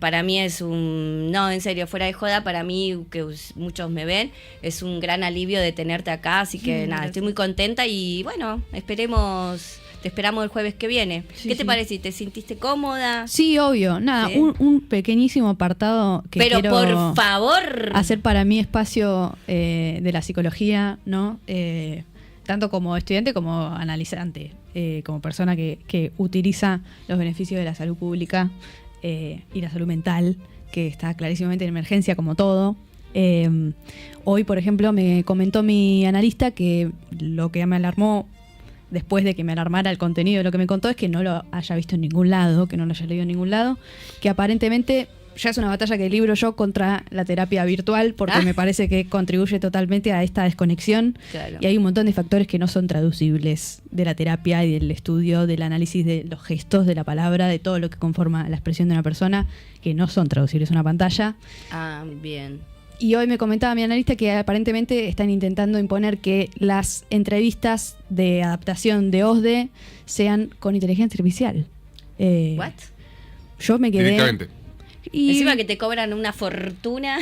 Para mí es no, en serio, fuera de joda, para mí, que muchos me ven, es un gran alivio de tenerte acá, así que nada, Gracias. estoy muy contenta y bueno, te esperamos el jueves que viene. Sí, ¿Qué te sí. parece? ¿Te sintiste cómoda? Sí, obvio. Nada, Sí. un pequeñísimo apartado que Pero quiero por favor. hacer para mi espacio de la psicología, ¿no? Tanto como estudiante como analizante, como persona que utiliza los beneficios de la salud pública y la salud mental, que está clarísimamente en emergencia como todo. Hoy, por ejemplo, me comentó mi analista que lo que me alarmó después de que me alarmara el contenido de lo que me contó es que no lo haya visto en ningún lado, que no lo haya leído en ningún lado, que aparentemente ya es una batalla que libro yo contra la terapia virtual, porque me parece que contribuye totalmente a esta desconexión. Claro. Y hay un montón de factores que no son traducibles de la terapia y del estudio, del análisis de los gestos, de la palabra, de todo lo que conforma la expresión de una persona, que no son traducibles a una pantalla. Ah, bien. Y hoy me comentaba mi analista que aparentemente están intentando imponer que las entrevistas de adaptación de OSDE sean con inteligencia artificial. ¿What? Yo me quedé... Directamente. Y Encima que te cobran una fortuna.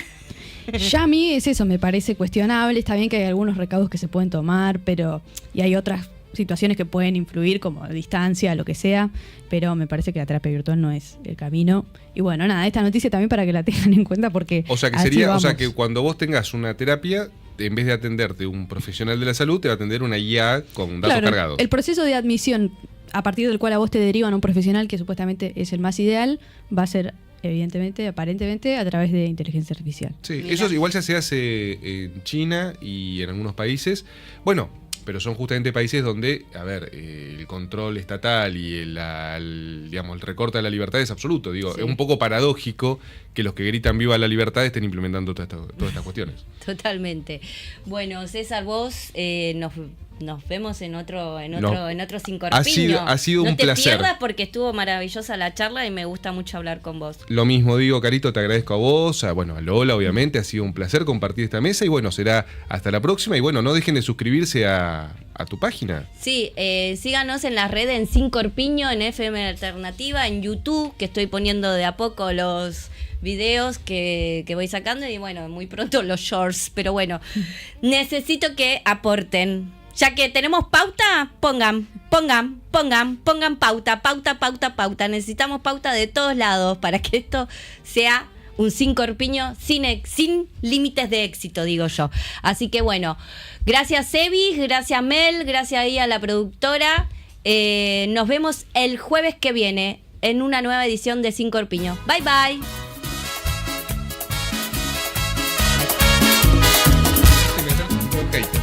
ya a mí es eso, me parece cuestionable. Está bien que hay algunos recaudos que se pueden tomar, pero y hay otras situaciones que pueden influir, como distancia, lo que sea, pero me parece que la terapia virtual no es el camino. Y bueno, nada, esta noticia también para que la tengan en cuenta, porque O sea que así sería, o sea vamos. que cuando vos tengas una terapia, en vez de atenderte un profesional de la salud, te va a atender una IA con datos Claro, cargados. el proceso de admisión a partir del cual a vos te derivan a un profesional, que supuestamente es el más ideal, va a ser evidentemente, aparentemente, a través de inteligencia artificial. Sí, Mirá. eso igual ya se hace en China y en algunos países. Bueno, pero son justamente países donde, a ver, el control estatal y digamos, el recorte de la libertad es absoluto. Digo, Sí. es un poco paradójico que los que gritan viva la libertad estén implementando todas estas cuestiones. Totalmente. Bueno, César, vos nos vemos en otro Sin Corpiño. Ha sido no un te placer. pierdas porque estuvo maravillosa la charla y me gusta mucho hablar con vos. Lo mismo digo, Carito, te agradezco a vos, a Lola, obviamente, ha sido un placer compartir esta mesa y bueno, será hasta la próxima y bueno, no dejen de suscribirse a tu página. Sí, síganos en las redes en Sin Corpiño, en FM Alternativa, en YouTube, que estoy poniendo de a poco los videos que voy sacando y bueno, muy pronto los shorts, pero bueno, necesito que aporten. Ya que tenemos pauta, pongan pauta. Necesitamos pauta de todos lados para que esto sea un Sin Corpiño sin límites de éxito, digo yo. Así que bueno, gracias Evi, gracias Mel, gracias ahí a la productora. Nos vemos el jueves que viene en una nueva edición de Sin Corpiño. Bye bye. Ok.